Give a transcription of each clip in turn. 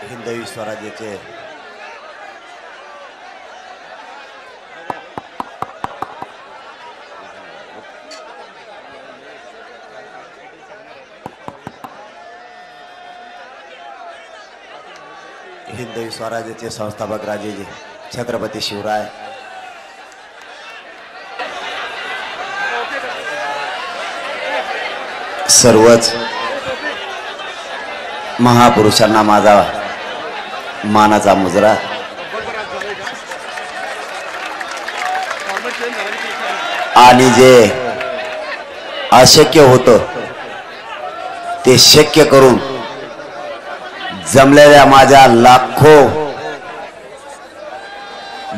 हिंदवी स्वराज्याचे हिंदवी स्वराज्याचे संस्थापक राजेजी छत्रपती शिवराय सर्वच महापुरुषांना माझा मानाचा मुजरा। आणि जे अशक्य होतं ते शक्य करून जमलेल्या माझ्या लाखो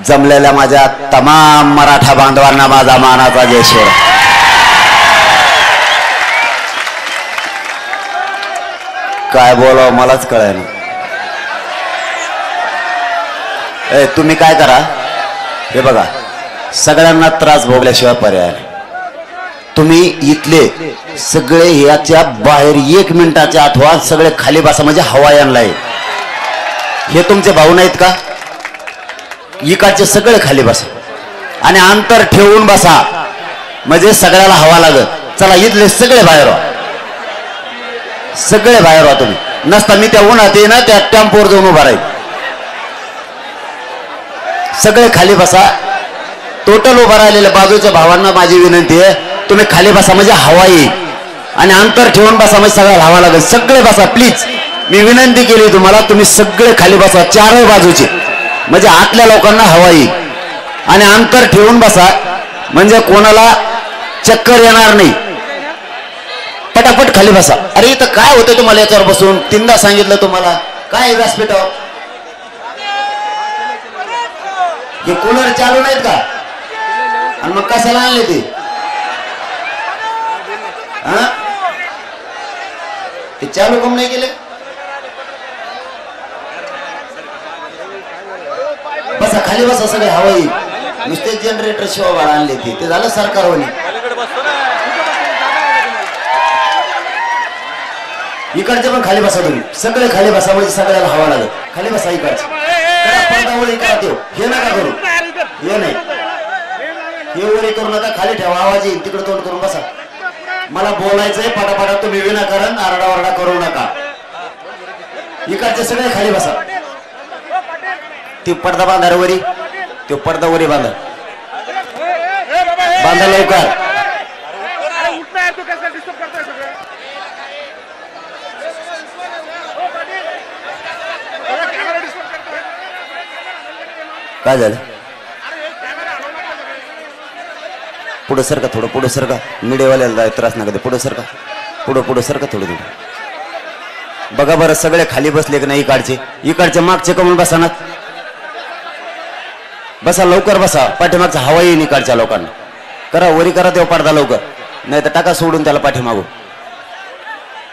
जमलेल्या माझ्या तमाम मराठा बांधवांना माझा मानाचा जयश्वर। काय बोलावं मलाच कळेना। तुम्ही काय करा, हे बघा, सगळ्यांना त्रास भोगल्याशिवाय पर्याय नाही। तुम्ही इथले सगळे याच्या बाहेर 1 मिनिटाच्या आठवण सगळे खाली बसा, म्हणजे हवा यांना आहे। हे तुमचे भाऊ नाहीत का? इकडचे सगळे खाली बसा आणि अंतर ठेवून बसा, म्हणजे सगळ्याला हवा लागत। चला इथले सगळे बाहेर व्हा, सगळे बाहेर व्हा। तुम्ही नसता मी त्या उन्हात आहे ना, त्या टेम्पोवर जाऊन उभा राहील। सगळे खाली बसा। टोटल उभा राहिलेल्या बाजूच्या भावांना माझी विनंती आहे, तुम्ही खाली बसा म्हणजे हवा येईल आणि अंतर ठेवून बसा, म्हणजे सगळ्याला हवा लागेल। सगळे बसा प्लीज, मी विनंती केली तुम्हाला, तुम्ही सगळे खाली बसा चारही बाजूचे, म्हणजे आतल्या लोकांना हवा येईल आणि अंतर ठेवून बसा, म्हणजे कोणाला चक्कर येणार नाही। पटापट खाली बसा। अरे इथं काय होतं तुम्हाला याच्यावर बसून? 3दा सांगितलं तुम्हाला। काय व्यासपीठावर हे कूलर चालू नाहीत का? आणि मग कशाला आणले ते? ते चालू कम नाही केले? बसा खाली बसा, सगळे हवा येईल। नुसते जनरेटर शिवाय आणले ते झालं सरकारवानी। इकडचे पण खाली बसा, तुम्ही सगळे खाली बसा, म्हणजे सगळ्याला हवा लागेल। खाली बसा इकडचे, हे नका करू, हे नाही, हे वरी करू नका, खाली ठेवा, आवाज येईल, तिकडे तोंड करून बसा। मला बोलायचंय पटापटा, तुम्ही विनाकारण आरडाओरडा करू नका। इकडचे सगळे खाली बसा। ती पडदा बांधा रे वरी, तो पडदा वरी बांधा, बांधा लवकर। काय झालं? पुढे सरका, थोडं पुढे सरका, मीडियावाल्याला त्रास नका दे। पुढे सरका, पुढे सरका, थोडं थोडं बघा बरं, सगळे खाली बसले की नाही? इकडचे मागचे कमून बसा ना, बसा लवकर बसा, पाठीमागचा हवा येईल इकडच्या लोकांना। करा वरी करा तेव्हा पडदा लवकर, नाही तर टाका सोडून त्याला पाठीमागू,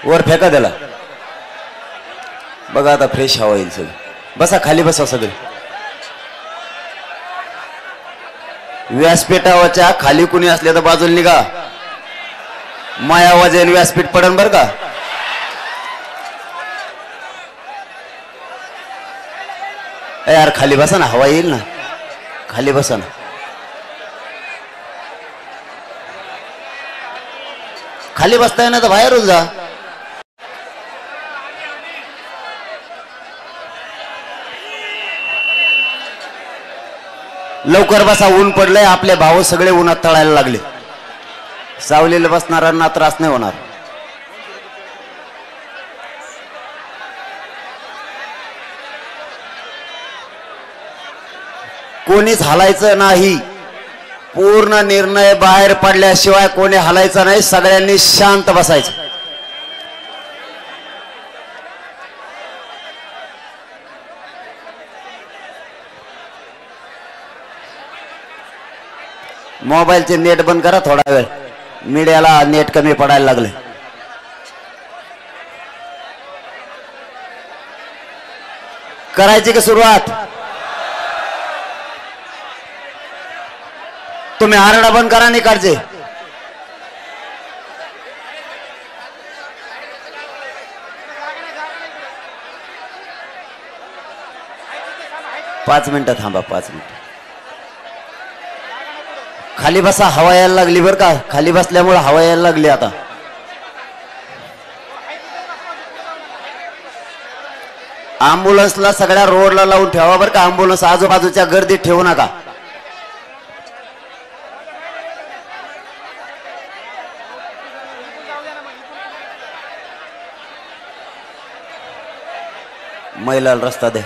वर फेका त्याला। बघा आता फ्रेश हवा येईल सगळं। बसा खाली बसा सगळे। व्यासपीठावरच्या खाली कुणी असले तर बाजूला निघा, माया वाजेल व्यासपीठ पडन बर का। यार खाली बसा ना, हवा येईल ना, खाली बसा ना। खाली बसताय ना तर बाहेरून जा। लवकर बसा, ऊन पडलंय, आपले भाऊ सगळे उन्हात तळायला लागले। सावलीला बसणाऱ्यांना त्रास नाही होणार। कोणीच हलायचं नाही, पूर्ण निर्णय बाहेर पडल्याशिवाय कोणी हलायचं नाही। सगळ्यांनी शांत बसायचं। मोबाईलचे नेट बंद करा थोडा वेळ, मीडियाला नेट कमी पडायला लागले। करायची का सुरुवात? तुम्ही आरडा बंद करा नाही काढचे। 5 मिनिटं थांबा, 5 मिनिटं. खाली बसा, हवा यायला लागली बरं का. खाली बसल्यामुळे हवा यायला लागली आता. अँब्युलन्सला सगळ्या रोडला लावून ठेवा बरं का. अँब्युलन्स आजूबाजूच्या गर्दीत ठेवू नका. महिलाला रस्ता दे.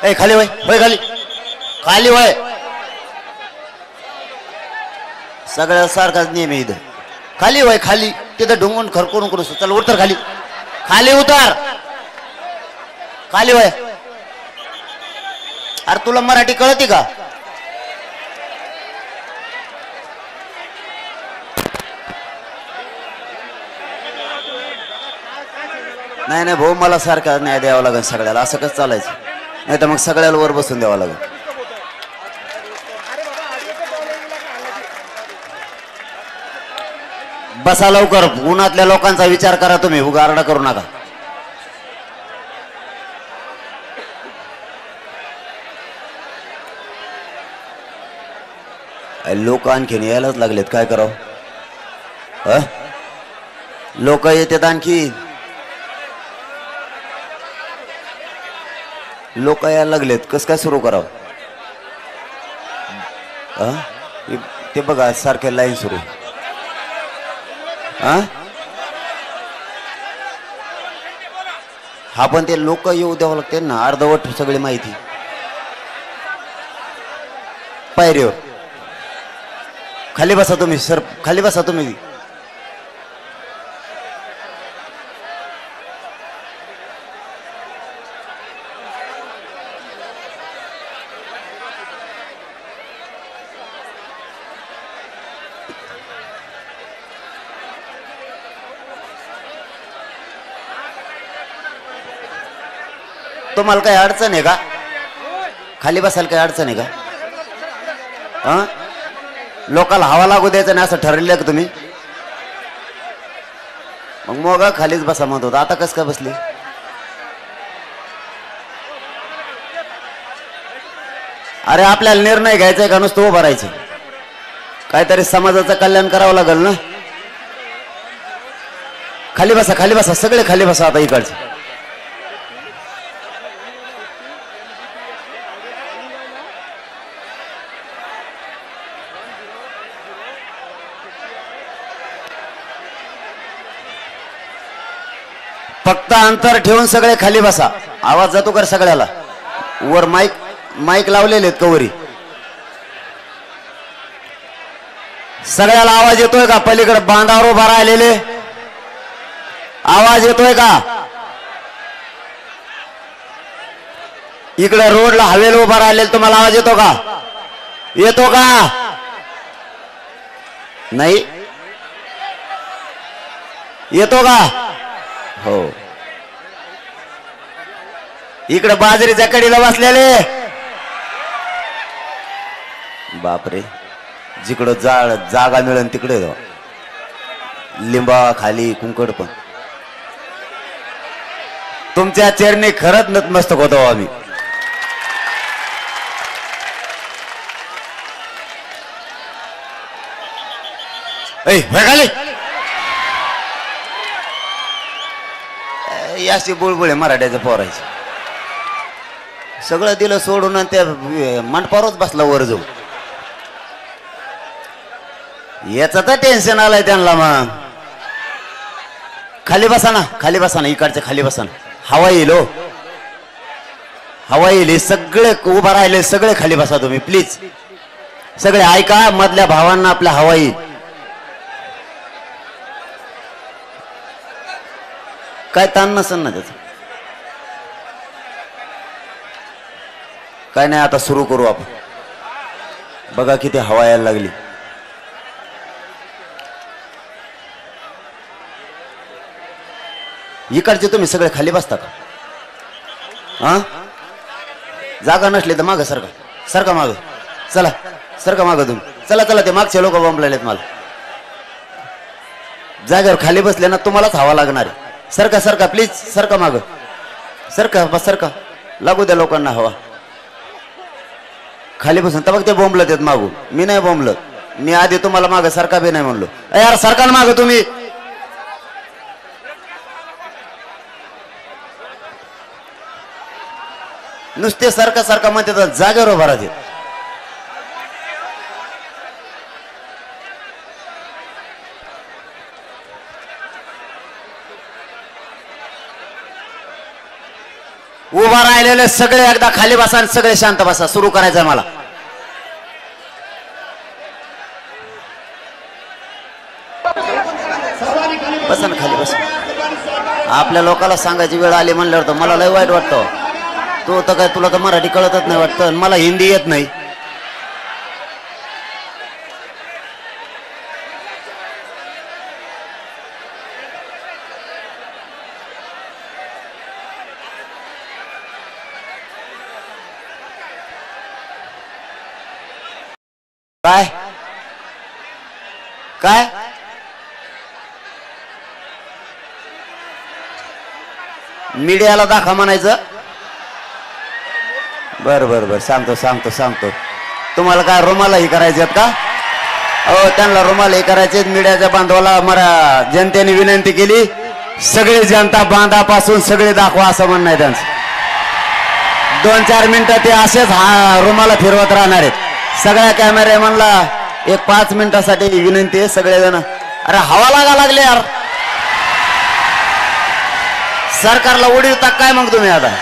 ए खाली वय, वय खाली, खाली वय. सगळ्या सारखाच नियम आहे इथं. खाली वय, खाली. तिथं ढुंगून खरकून करू. चल उतर खाली, खाली उतर, खाली वय. अरे तुला मराठी कळते का? नाही नाही भाऊ, मला सारखा न्याय द्यावा लागेल सगळ्याला. असं कसं चालायचं? नाही तर मग सगळ्याला वर बसून द्यावा लागेल. बसा लवकर. उन्हातल्या लोकांचा विचार करा तुम्ही, उगारडा करू नका. लोक आणखीन यायलाच लागलेत, काय करावं? लोक येतात आणखी, लोक यायला लागलेत. कस काय सुरू करावं? ते बघा सारखे लाईन सुरू. हा पण ते लोक येऊ द्यावं लागते ना. अर्धवट सगळी माहिती पायरीवर. खाली बसा तुम्ही सर, खाली बसा तुम्ही. तुम्हाला काही अडचण आहे का? खाली बसायला काही अडचण आहे का? लोकांना हवा लागू द्यायचं नाही असं ठरवलं का तुम्ही? मग खालीच बसा म्हणत होता, आता कस काय बसली? अरे आपल्याला निर्णय घ्यायचा का नुसतं उभं राहायचं? काहीतरी समाजाचं कल्याण करावं लागेल ना. खाली बसा, खाली बसा, सगळे खाली बसा. आता इकडचे फक्त अंतर ठेवून सगळे खाली बसा. आवाज जातो कर सगळ्याला. वर माईक लावलेले आहेत कवरी. सगळ्याला आवाज येतोय का? पलीकडे बांधावर उभा राहिलेले आवाज येतोय का? इकडे रोडला हवेला उभा राहिलेले तुम्हाला आवाज येतो का? येतो का? नाही येतो का? हो. इकडे बाजरीच्या कडीला बसलेले, बापरे, जिकडं जागा मिळेल तिकडे लिंबा खाली कुंकड. पण तुमच्या चरणी खरंच नतमस्तक होतो आम्ही. याशी बुळबुळे मराठ्याचं पोरायचं. सगळं दिलं सोडून त्या मंडपावरच बसला वर जाऊ. याच तर टेन्शन आलंय त्यांना. मग खाली बसा ना, खाली बसा ना, इकडच्या खाली बसा ना. हवा येईल हो, हवा येईल. सगळे उभा राहिले, सगळे खाली बसा तुम्ही प्लीज. सगळे ऐका, मधल्या भावांना आपल्या हवा येईल. काय ताण नसेल ना त्याच. काय नाही, आता सुरू करू आपण. बघा किती हवा यायला लागली. इकडचे तुम्ही सगळे खाली बसता का? जागा नसली तर माग सरका, सरका माग. चला सरका माग तुम्ही. चला चला, ते मागचे लोक बंबलेत मला. जागेवर खाली बसले ना तुम्हालाच हवा लागणार आहे. सरका सरका प्लीज, सरका माग, सरका बस, सरका, लागू द्या लोकांना हवा. खाली बसून तर बघ ते बोंबलत आहेत मागून. मी नाही बोंबलत, मी आधी तुम्हाला माग सरका बी नाही म्हणलो. यार सरकार माग तुम्ही. नुसते सरका सरका म्हणते तर जागेवर उभा राहते. उभा राहिलेले सगळे एकदा खाली बसा आणि सगळे शांत बसा. सुरू करायचंय मला. बसा ना खाली बसा. आपल्या लोकांना सांगायची वेळ आली म्हणल्यावर तर मला लय वाईट वाटतं. तू तर काय, तुला तर मराठी कळतच नाही वाटतं, मला हिंदी येत नाही. काय काय मीडियाला दाखवा म्हणायचं. बर बर बर, सांगतो सांगतो सांगतो. तुम्हाला काय रुमालाही करायचे आहेत का? हो, त्यांना रुमालाही करायचे. मीडियाच्या बांधवाला मला जनतेने विनंती केली, सगळी जनता बांधापासून सगळे दाखवा असं म्हणणं आहे त्यांचं. 2-4 मिनिटं ते असेच रुमाला फिरवत राहणार आहेत. सगळ्या कॅमेरामॅनला एक 5 मिनिटासाठी विनंती आहे. सगळेजण अरे हवा लागा लागले यार. सरकारला उडीवता काय मग तुम्ही आता?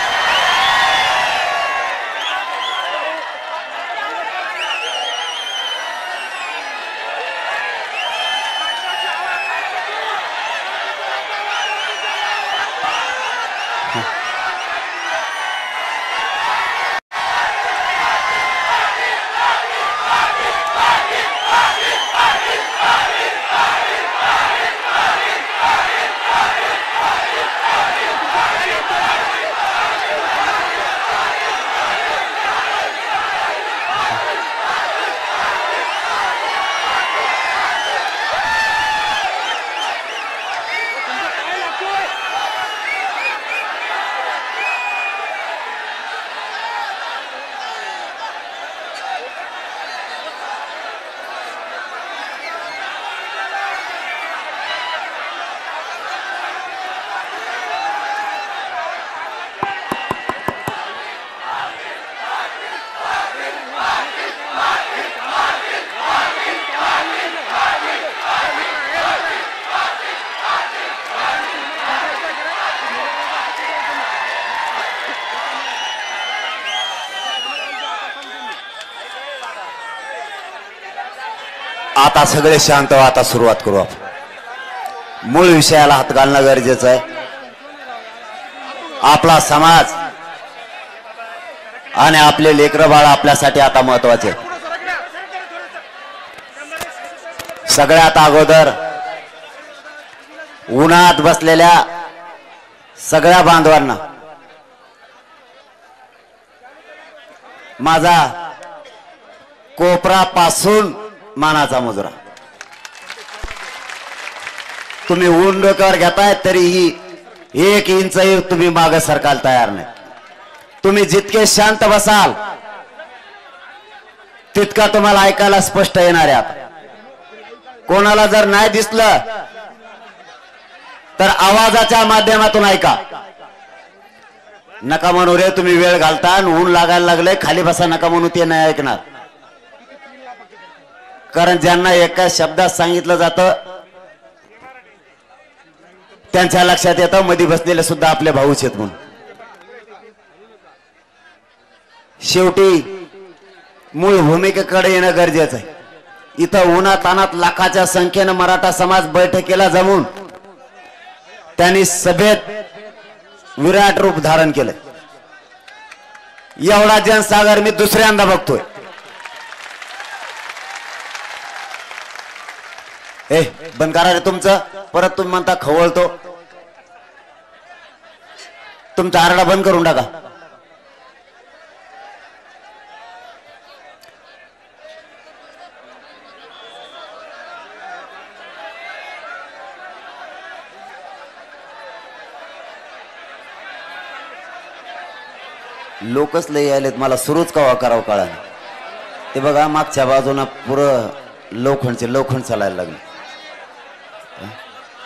आता सगळे शांत व्हा. आता सुरुवात करू आपण. मूळ विषयाला हात घालणं गरजेचं आहे. आपला समाज आणि आपले लेकरं बाळ आपल्यासाठी आता महत्वाचे. सगळ्यात अगोदर उन्हात बसलेल्या सगळ्या बांधवांना माझा कोपरापासून मानाचा मुजरा. तुम्ही ऊन डोक्यावर घेताय तरीही 1 इंचही तुम्ही मागे सरकायला तयार नाही. तुम्ही जितके शांत बसाल तितका तुम्हाला ऐकायला स्पष्ट येणार आहे. आता कोणाला जर नाही दिसलं तर आवाजाच्या माध्यमातून ऐका. नका म्हणू रे तुम्ही वेळ घालता आणि ऊन लागायला लागले खाली बसा नका म्हणू, ते नाही ऐकणार. कारण ज्यांना एका शब्दात सांगितलं जातं त्यांच्या लक्षात येतं मध्ये बसलेले सुद्धा आपले भाऊच आहेत म्हणून. शेवटी मूळ भूमिकेकडे येणं गरजेचं आहे. इथं उन्हातानात लाखाच्या संख्येनं मराठा समाज बैठकीला जमून त्यांनी सभेत विराट रूप धारण केलं. एवढा जनसागर मी दुसऱ्यांदा बघतोय. बंद करा रे तुमचं. परत तुम्ही म्हणता खवळतो. तुमचा आरडा बंद करून टाका. लोकच लय आलेत, मला सुरूच कवा करावं कळा. ते बघा मागच्या बाजूला पुरं लोखंड चालायला लागले.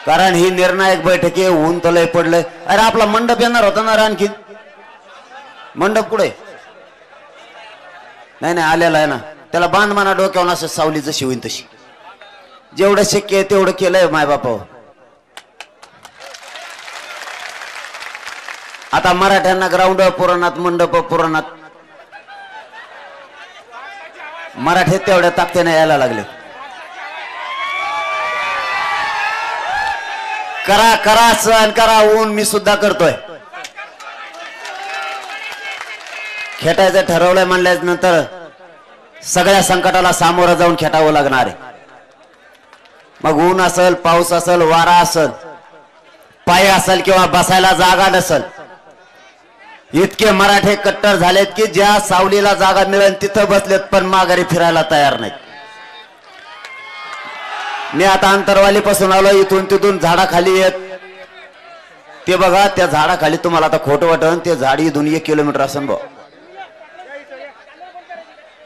कारण ही निर्णायक बैठक आहे. ऊन तर लय पडलंय. अरे आपला मंडप येणार होता ना आणखी. मंडप कुठे? नाही आलेला आहे ना. त्याला बांध म्हणा डोक्यावर असं सावली जशी होईल तशी. जेवढं शक्य आहे तेवढं केलंय माय बापा. आता मराठ्यांना ग्राउंड पुराणात मंडप पुराणात मराठीत तेवढ्या ताकदीने यायला लागले. करा करा सहन करा. ऊन मी सुद्धा करतोय. खेटायचं ठरवलंय म्हणल्याच नंतर सगळ्या संकटाला सामोरं जाऊन खेटावं लागणार आहे. मग ऊन असेल, पाऊस असेल, वारा असेल, पाय असेल किंवा बसायला जागा नसेल, इतके मराठे कट्टर झालेत की ज्या सावलीला जागा मिळेल तिथं बसलेत पण माघारी फिरायला तयार नाहीत. मी आता अंतरवाली पासून आलो. इथून तिथून झाडाखाली येत ते बघा. त्या झाडाखाली तुम्हाला आता खोटं वाटन, ते झाड इथून 1 किलोमीटर असन भाऊ.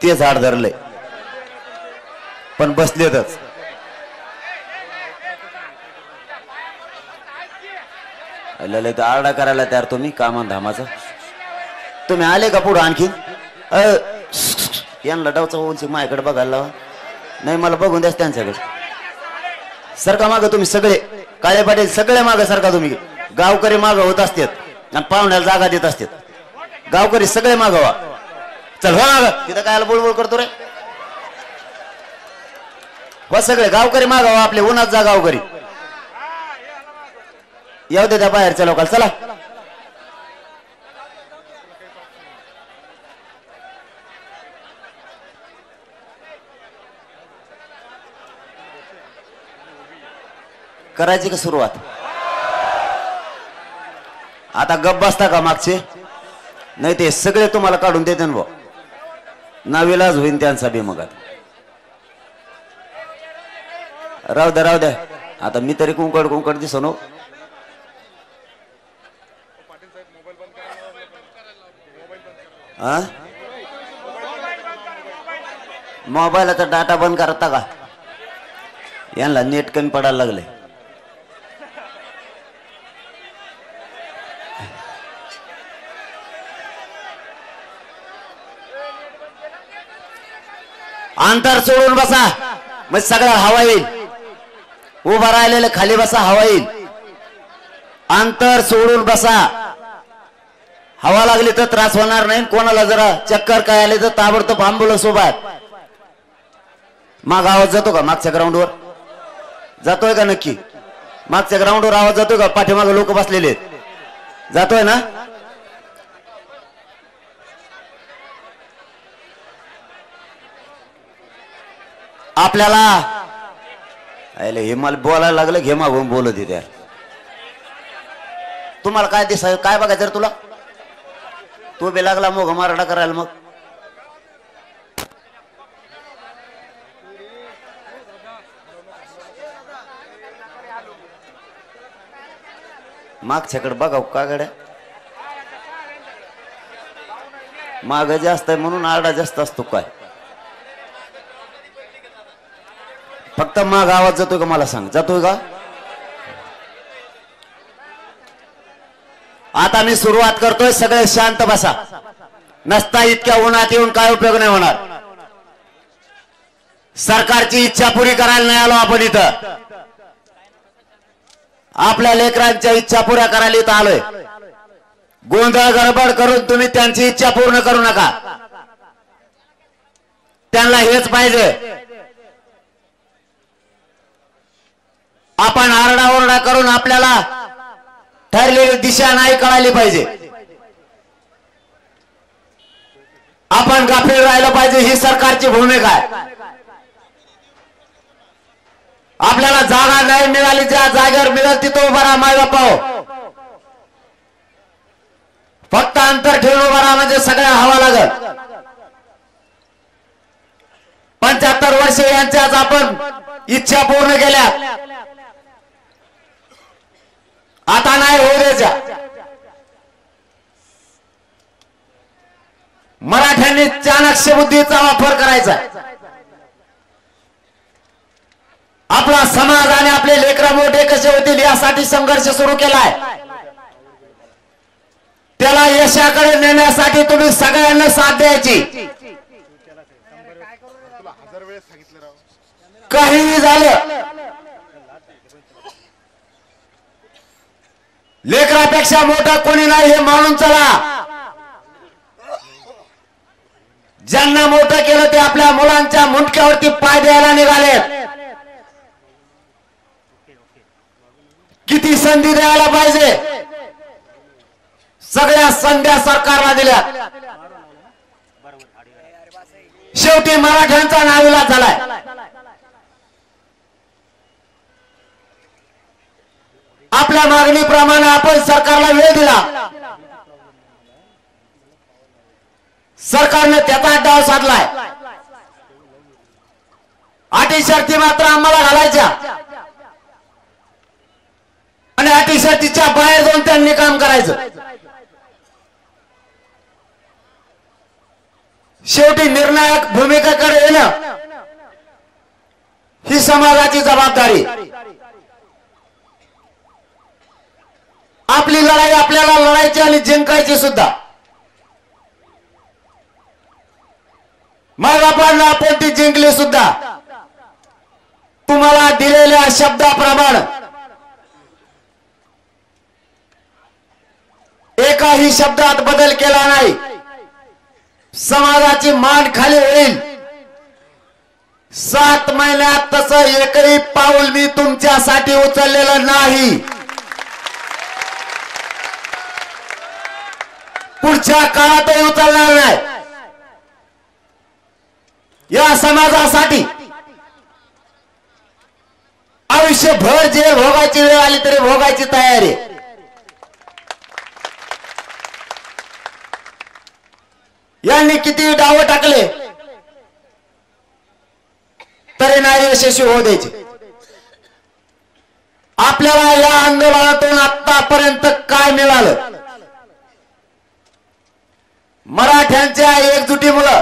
ते झाड धरलंय पण बसलेतच. आरडा करायला तयार तुम्ही कामा धामाचा. तुम्ही आले का पुढे आणखीन? यांना डावचा उंची माझ्याकडे बघायला लावा. नाही मला बघून द्यास त्यांच्याकडे. सरका माग तुम्ही सगळे. काळे पाटील सगळे माग सरका तुम्ही. गावकरी माग होत असतात आणि पाहुण्याला जागा देत असतात. गावकरी सगळे माग व्हा. चल हो माग. तिथं काय बोलबोल करतो रे? हो सगळे गावकरी माग व्हा. आपले उन्हात जा गावकरी. येऊ दे त्या बाहेरच्या लोकांना. चला करायची का सुरुवात? आता गप बसता का मागचे? नाही ते सगळे तुम्हाला काढून देते ना भाऊ. नाविलाज होईन त्यांचा बी. मग राहू द्या. आता मी तरी कुंकड दिसनो. मोबाईलचा डाटा बंद करता का? यांना नेट कमी पडायला लागले. अंतर सोडून बसा मग सगळा हवा येईल. उभा राहिलेले खाली बसा, हवा येईल. अंतर सोडून बसा. हवा लागली तर त्रास होणार नाही. कोणाला जरा चक्कर काय आले तर ताबडतोब अँब्युलन्स उभा आहे. माग आवाज जातो का? मागच्या ग्राउंडवर जातोय का? नक्की मागच्या ग्राउंडवर आवाज जातोय का? पाठीमागे लोक बसलेले आहेत. जातोय ना? आपल्याला हे मला बोलायला लागलं. घे मागून बोलत त्या. तुम्हाला काय दिसाय काय बघायचं रे तुला? तू बी लागला मग मारडा करायला. मग मागच्याकडे बघाव का गड्या? माग जास्त आहे म्हणून आरडा जास्त असतो काय? फक्त माग आवाज जातोय का मला सांग? जातोय का? आता मी सुरुवात करतोय. सगळे शांत बसा. नसता इतक्या उन्हात येऊन काय उपयोग नाही होणार. सरकारची इच्छा पुरी करायला नाही आलो आपण इथं. आपल्या लेकरांच्या इच्छा पुऱ्या करायला इथं आलोय. गोंधळ गडबड करून तुम्ही त्यांची इच्छा पूर्ण करू नका. त्यांना हेच पाहिजे. आपण आरडाओरडा करून आपल्याला ठरलेली दिशा नाही कळाली पाहिजे. आपण गाफील राहिलं पाहिजे. ही सरकारची भूमिका आहे. आपल्याला जागा नाही मिळाली, ज्या जागेवर मिळेल तिथं उभा राहा माय बापाओ. फक्त अंतर ठेवून उभा राहा म्हणजे सगळ्या हवा लागत. 75 वर्षे यांच्याच आपण इच्छा पूर्ण केल्या. आता नाही होऊ द्यायच्या. मराठ्यांनी चाणक्य बुद्धीचा वापर करायचा. आपला समाज आणि आपले लेकरं मोठे कसे होतील यासाठी संघर्ष सुरू केलाय. त्याला यशाकडे नेण्यासाठी तुम्ही सगळ्यांना साथ द्यायची. काहीही झालं लेकरापेक्षा मोठा कोणी नाही हे मानून चला. ज्यांना मोठं केलं ते आपल्या मुलांच्या मुंडक्यावरती पाय द्यायला निघालेत. किती संधी द्यायला पाहिजे, सगळ्या संध्या सरकारला दिल्या. शेवटी मराठ्यांचा नाविलाज झालाय. आपल्या मागणीप्रमाणे आपण सरकारला वेळ दिला. सरकारने त्याचा डाव साधलाय. अटी शर्ती मात्र आम्हाला घालायच्या आणि अटी शर्तीच्या बाहेर जाऊन त्यांनी काम करायचं. शेवटी निर्णायक भूमिकेकडे येणं ही समाजाची जबाबदारी. आपली लढाई आपल्याला लढायची आणि जिंकायची सुद्धा. मग आपण ती जिंकली सुद्धा. तुम्हाला दिलेल्या शब्दाप्रमाणे एकाही शब्दात बदल केला नाही. समाजाची मान खाली होईल. 7 महिन्यात तसं एकही पाऊल मी तुमच्यासाठी उचललेलं नाही. पुढच्या काळातही उचलणार नाही. या समाजासाठी आयुष्यभर जेल भोगायची वेळ आली तरी भोगायची तयारी. यांनी किती डाव टाकले तरी नाही यशस्वी होऊ द्यायचे. आपल्याला या आंदोलनातून आतापर्यंत काय मिळालं? मराठ्यांच्या एकजुटीमुळे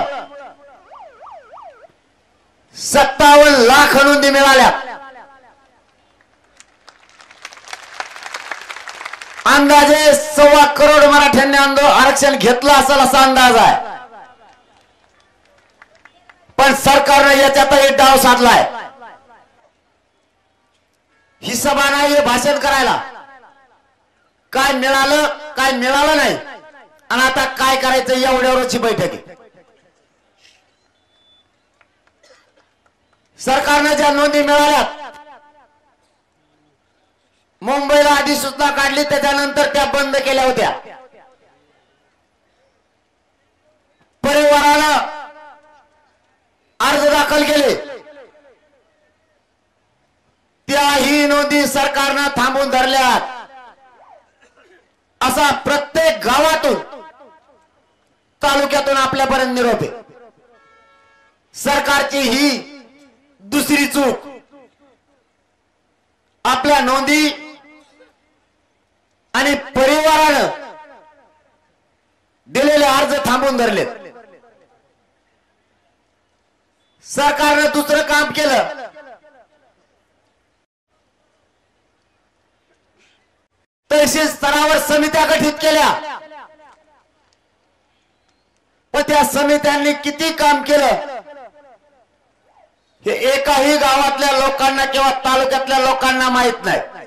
57 लाख नोंदी मिळाल्या. अंदाजे 1.25 करोड मराठ्यांनी आरक्षण घेतलं असेल असा अंदाज आहे. पण सरकारने याच्यातही डाव साधलाय. ही सभा नाही हे भाषण करायला. काय मिळालं काय मिळालं नाही आणि आता काय करायचं एवढ्यावरची बैठक आहे. सरकारने ज्या नोंदी मिळाल्या मुंबईला अधिसूचना काढली त्याच्यानंतर त्या बंद केल्या होत्या. परिवारानं अर्ज दाखल केले त्याही नोंदी सरकारनं थांबवून धरल्या. असा प्रत्येक गावातून तालुक्यातून आपल्यापर्यंत निरोप आहे. सरकारची ही दुसरी चूक. आपल्या नोंदी आणि परिवारानं दिलेले अर्ज थांबवून धरले. सरकारनं दुसरं काम केलं. तहसील स्तरावर समित्या गठीत केल्या. पण त्या समित्यांनी किती काम केलं हे एकाही गावातल्या लोकांना किंवा तालुक्यातल्या लोकांना माहित नाही.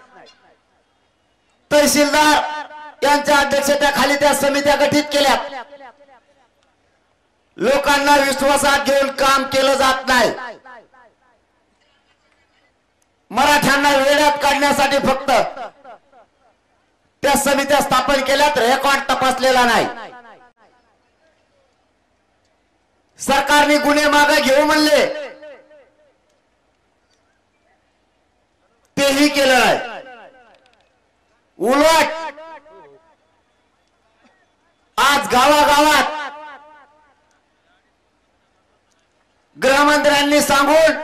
तहसीलदार यांच्या अध्यक्षतेखाली त्या समित्या गठीत केल्या. लोकांना विश्वासात घेऊन काम केलं जात नाही. मराठ्यांना वेड्यात काढण्यासाठी फक्त त्या समित्या स्थापन केल्यात. रेकॉर्ड तपासलेला नाही. सरकारने गुन्हे मागे घेऊ म्हणले तेही केलं नाही. उलट आज गावागावात गृहमंत्र्यांनी सांगून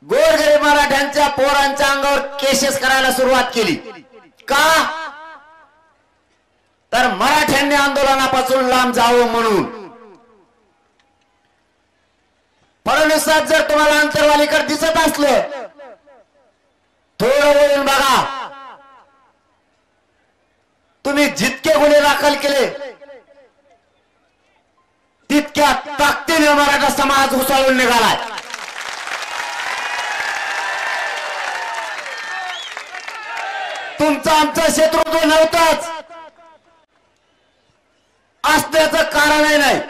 गोरगरीब मराठ्यांच्या पोरांच्या अंगावर केसेस करायला सुरुवात केली. का? तर मराठ्यांनी आंदोलनापासून लांब जावं म्हणून फडणवीस साहेब जर तुम्हाला अंतरवालीकडे दिसत असलं थोडं वळून बघा. तुम्ही जितके गुन्हे दाखल केले तितक्या ताकदीने मराठा समाज उसळून निघालाय. तुमचं आमचं शत्रुत्व नव्हतंच असण्याचं कारणही नाही.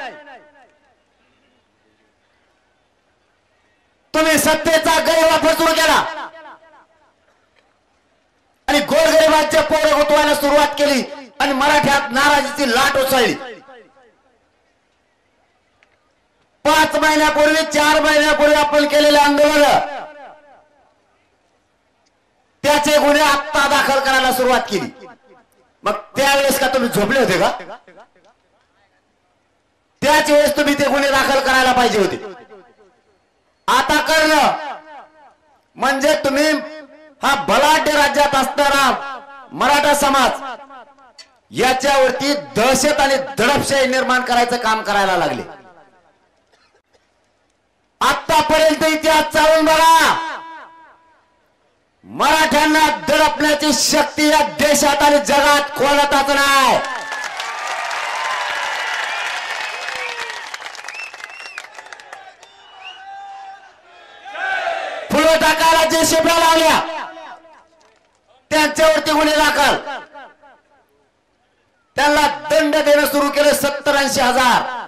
तुम्ही सत्तेचा गैरवापर सुरू केला आणि गोरगरिबांच्या पोरं गुतवायला सुरुवात केली आणि मराठ्यात नाराजीची लाट उसळली. 5 महिन्यापूर्वी 4 महिन्यापूर्वी आपण केलेले आंदोलन त्याचे गुन्हे आत्ता दाखल करायला सुरुवात केली. मग त्यावेळेस का तुम्ही झोपले होते का? त्याच वेळेस तुम्ही ते गुन्हे दाखल करायला पाहिजे होते. आता करणं म्हणजे तुम्ही हा बलाढ्य राज्यात असणारा मराठा समाज याच्यावरती दहशत आणि दडपशाही निर्माण करायचं काम करायला लागले. आतापर्यंत इतिहास चालून बघा. मराठ्यांना दडपण्याची शक्ती या देशात आणि जगात कोणताच नाही. फुलं टाकायला जे शिप्या लावल्या त्यांच्यावरती गुन्हे दाखल. त्यांना दंड देणं सुरू केलं 70-80 हजार.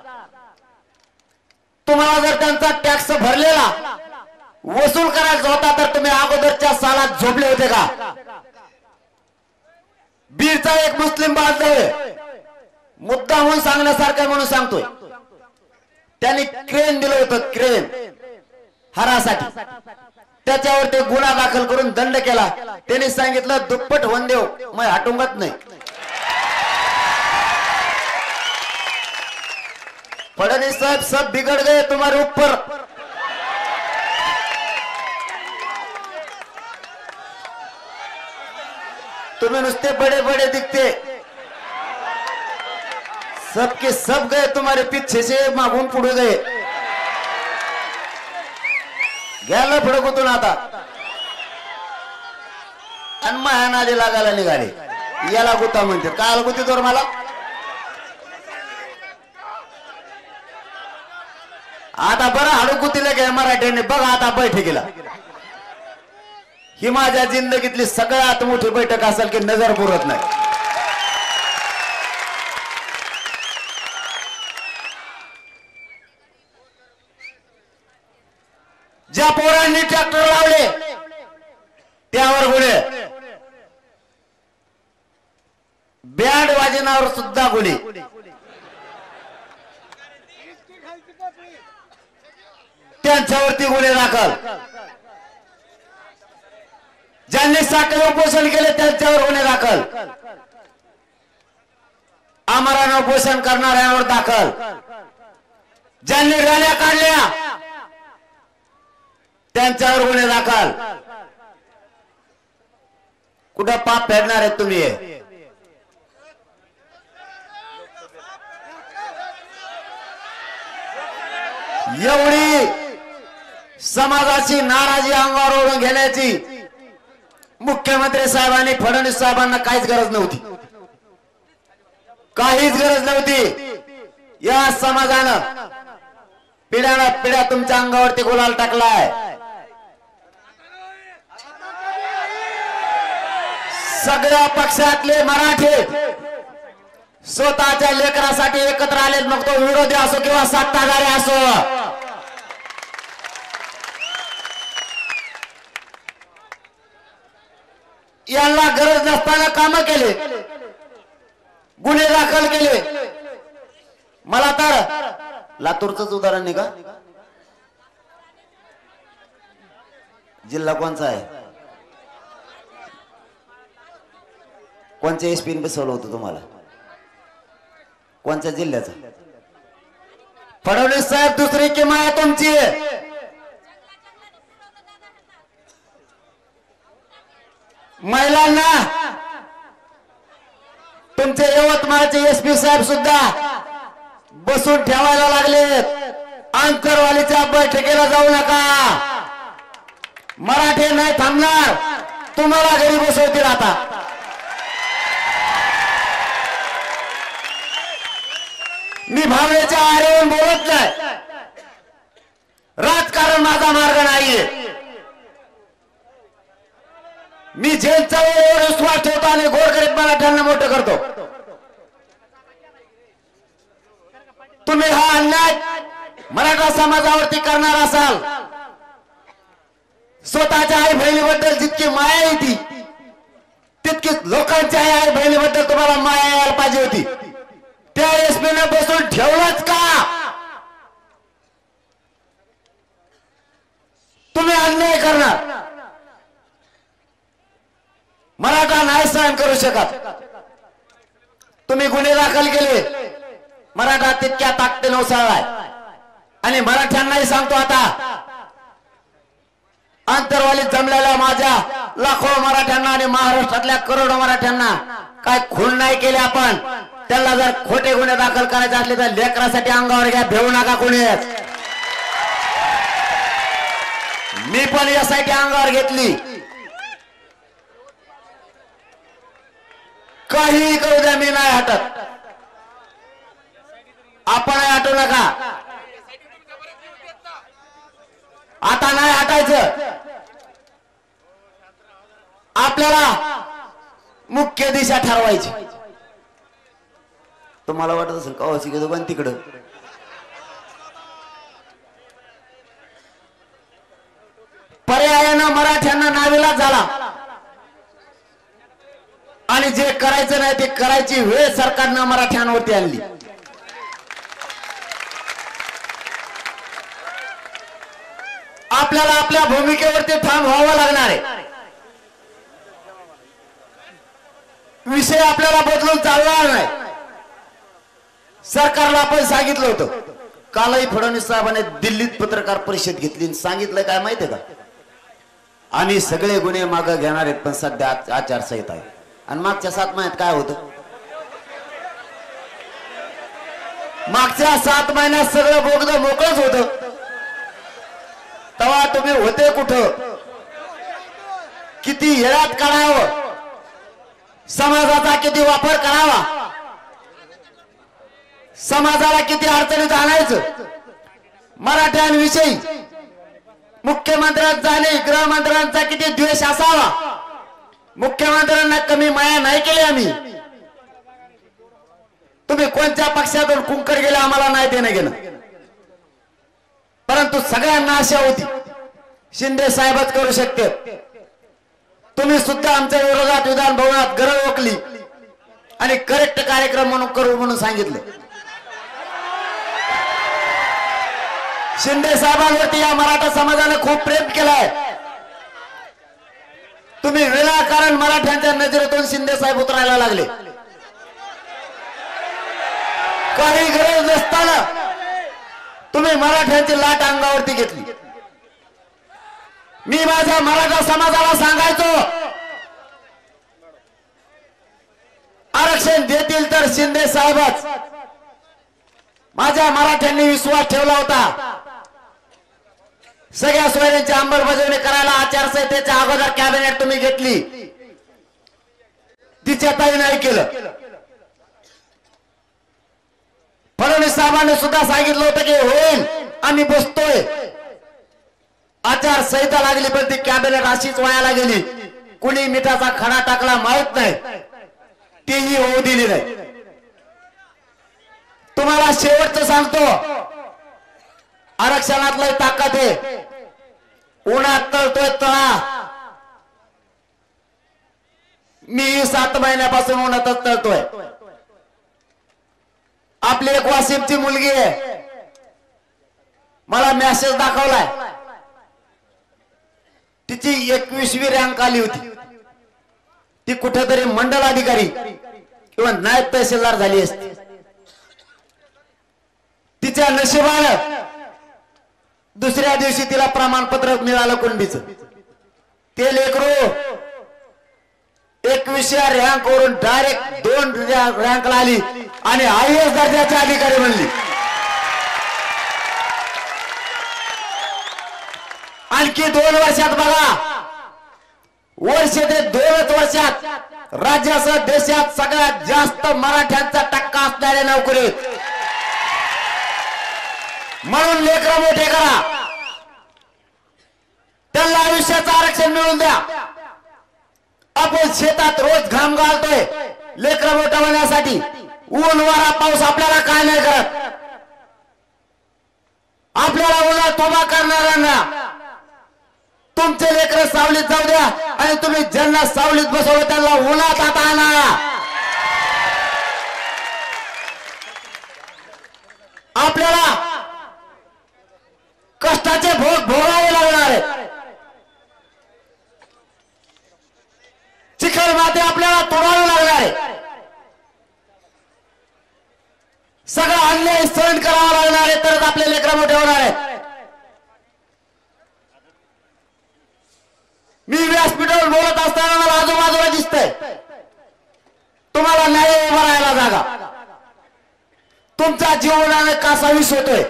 तुम्हाला जर त्यांचा टॅक्स भरलेला वसूल करायचा होता तर तुम्ही अगोदरच्या सालात झोपले होते का? बीडचा एक मुस्लिम बांधव मुद्दा म्हणून सांगण्यासारखं म्हणून सांगतोय. त्यांनी क्रेन दिलं होतं, क्रेन हारासाठी. त्याच्यावर ते गुन्हा दाखल करून दंड केला. त्यांनी सांगितलं दुप्पट होऊन देव मग हटुंगत नाही. फडणवीस साहब सब बिगड़ गए तुम्हारे ऊपर. तुम्हें नुसते बड़े बड़े दिखते, सबके सब गए तुम्हारे पीछे से, मागून पुढे गए. घ्यायला फडकूतून आता आणि महानादी लागायला निघाले. याला गुत्ता म्हणते. काल गुत्ती तर मला आता बरं हाडूकुतीला घ्या मराठ्याने. बघा आता बैठकीला ही माझ्या जिंदगीतली सगळ्यात मोठी बैठक असेल की नजर पुरत नाही. ज्या पोरांनी ट्रॅक्टर लावले त्यावर गुन्हे, बँड वाजवण्यावर सुद्धा गुन्हे. त्यांच्यावरती गुन्हे दाखल. ज्यांनी साखर उपोषण केले त्यांच्यावर गुन्हे दाखल. आमरण उपोषण करणाऱ्यांवर दाखल. ज्यांनी रॅल्या काढल्या त्यांच्यावर गुन्हे दाखल. कुठं पाप फेडणार आहेत तुम्ही? एवढी समाजाची नाराजी अंगावर ओढून घेण्याची मुख्यमंत्री साहेबांनी फडणवीस साहेबांना काहीच गरज नव्हती. काहीच गरज नव्हती. या समाजानं पिढ्यानं पिढ्या तुमच्या अंगावरती गुलाल टाकलाय. सगळ्या पक्षातले मराठी स्वतःच्या लेकरासाठी एकत्र आले. मग तो विरोधी असो किंवा सत्ताधारी असो. यांना गरज नसताना काम केले, गुन्हे दाखल केले. मला तर लातूरच उदाहरण नाही का? जिल्हा कोणचा आहे? कोणत्या एसपीने बसवलं होतं तुम्हाला? कोणत्या जिल्ह्याचा? फडणवीस साहेब दुसरी किंमत तुमची. महिलांना तुमचे यवतमाळचे एसपी साहेब सुद्धा बसून ठेवायला लागलेत। आंतरवालीच्या बैठकीला जाऊ नका, मराठे नाही थांबणार, तुम्हाला घरी बसवतील। आता मी भावनेच्या आरेवरून बोलत नाही, राजकारण माझा मार्ग नाहीये। मी जेलचा विश्वास ठेवतो आणि गोरगरीब मराठ्यांना मोठं करतो। तुम्ही हा अन्याय मराठा समाजावरती करणार असाल, स्वतःच्या आई बहिणीबद्दल जितकी माया येते तितकी लोकांच्या आई बहिणीबद्दल तुम्हाला माया यायला पाहिजे होती। त्या एसपीने बसून ठेवलंच का? तुम्ही अन्याय करणार, मराठा नाही सहन करू शकत। तुम्ही गुन्हे दाखल केले, मराठा तितक्या ताकदीने उसळलाय। आणि मराठ्यांनाही सांगतो, आता आंतरवालीत जमलेल्या माझ्या लाखो मराठ्यांना आणि महाराष्ट्रातल्या करोडो मराठ्यांना काय खून नाही केले आपण। त्यांना जर खोटे गुन्हे दाखल करायचे असले तर लेकरासाठी अंगावर घ्या, भेऊ नका कोणी। मी पण यासाठी अंगावर घेतली, काही करू द्या, मी नाही हटत, आपणही हटू नका। आता नाही हटायचं, आपल्याला मुख्य दिशा ठरवायची। तुम्हाला वाटत असेल का शिकतो पण तिकडं पर्यायानं मराठ्यांना नाविलाज झाला आणि जे करायचं नाही ते करायची वेळ सरकारनं मराठ्यांवरती आणली। आपल्याला आपल्या भूमिकेवरती ठाम व्हावं लागणार आहे। विषय आपल्याला बदलून चालणार नाही। सरकारला आपण सांगितलं होतं, कालही फडणवीस साहेबांनी दिल्लीत पत्रकार परिषद घेतली आणि सांगितलं काय माहितीये का, आम्ही सगळे गुन्हे मागे घेणार आहेत, पण सध्या आचारसंहिता आहे। आणि मागच्या 7 महिन्यात काय होतं? मागच्या 7 महिन्यात सगळं बोगद मोकळच होतं। तेव्हा तुम्ही होते कुठं? किती येळात काढावं, समाजाचा किती वापर करावा, समाजाला किती अडचणीत आणायचं, मराठ्यांविषयी मुख्यमंत्र्यांचा आणि गृहमंत्र्यांचा किती द्वेष असावा, मुख्यमंत्र्यांना कमी माया नाही केली आम्ही। तुम्ही कोणत्या पक्षातून कुंकर गेले आम्हाला नाही देणं घेणं, परंतु सगळ्यांना आशा होती शिंदे साहेबच करू शकते। तुम्ही सुद्धा आमच्या विरोधात विधान भवनात गरज ओकली आणि करेक्ट कार्यक्रम म्हणून करू म्हणून सांगितलं। शिंदे साहेबांवरती या मराठा समाजाने खूप प्रेम केलाय। तुम्ही विनाकारण मराठ्यांच्या नजरेतून शिंदे साहेब उतरायला लागले, काही गरज नसताना तुम्ही मराठ्यांची लाट अंगावरती घेतली। मी माझ्या मराठा समाजाला सांगायचो, आरक्षण देतील तर शिंदे साहेबच। माझ्या मराठ्यांनी विश्वास ठेवला होता, सगळ्या सोयींची अंमलबजावणी करायला आचारसंहितेच्या अगोदर कॅबिनेट तुम्ही घेतली, तिच्यातही नाही केलं। फडणवीस साहेबांनी सुद्धा सांगितलं होतं की होईल, आम्ही बसतोय। आचारसंहिता लागली पण ती कॅबिनेट अशीच वायाला गेली, कुणी मिठाचा खडा टाकला माहित नाही, तीही होऊ दिली नाही। तुम्हाला शेवटचं सांगतो, आरक्षणातलं ताकद आहे, उन्हात तळतोय तळा। मी 7 महिन्यापासून उन्हातच तळतोय। आपली एक वाशिमची मुलगी आहे, मला मेसेज दाखवलाय, तिची 21वी रँक आली होती, ती कुठेतरी मंडल अधिकारी किंवा नायब तहसीलदार झाली असती। तिच्या नशिबानं दुसऱ्या दिवशी तिला प्रमाणपत्र मिळालं कुणबीचं। ते लेकरू 21व्या रँक वरून डायरेक्ट 2 रँकला आली आणि IAS दर्जाचे अधिकारी बनली. आणखी 2 वर्षात बघा, वर्ष ते 2च वर्षात राज्यासह देशात सगळ्यात जास्त मराठ्यांचा टक्का असणाऱ्या नोकरीत. म्हणून लेकरं मोठे करा, त्यांना आयुष्याचं आरक्षण मिळवून द्या. आपण शेतात रोज घाम घालतोय लेकरं मोठं होण्यासाठी. ऊन वारा पाऊस आपल्याला काय नाही करत. आपल्याला उन्हात उभा करणाऱ्यांना तुमचे लेकरं सावलीत जाऊ द्या आणि तुम्ही ज्यांना सावलीत बसवलं त्यांना उन्हात आता आणा. आपल्याला कष्टाचे भोग भोगावे लागणार आहे. चिखल माती आपल्याला तोडावे लागणार आहे. सगळं अन्याय सहन करावा लागणार आहे, तरच आपले लेकरं मोठे होणार आहे. मी व्यासपीठावर बोलत असताना मला आजूबाजूला दिसतंय तुम्हाला न्याय उभा राहायला जागा. तुमचा जीवनाने कासावीस होतोय,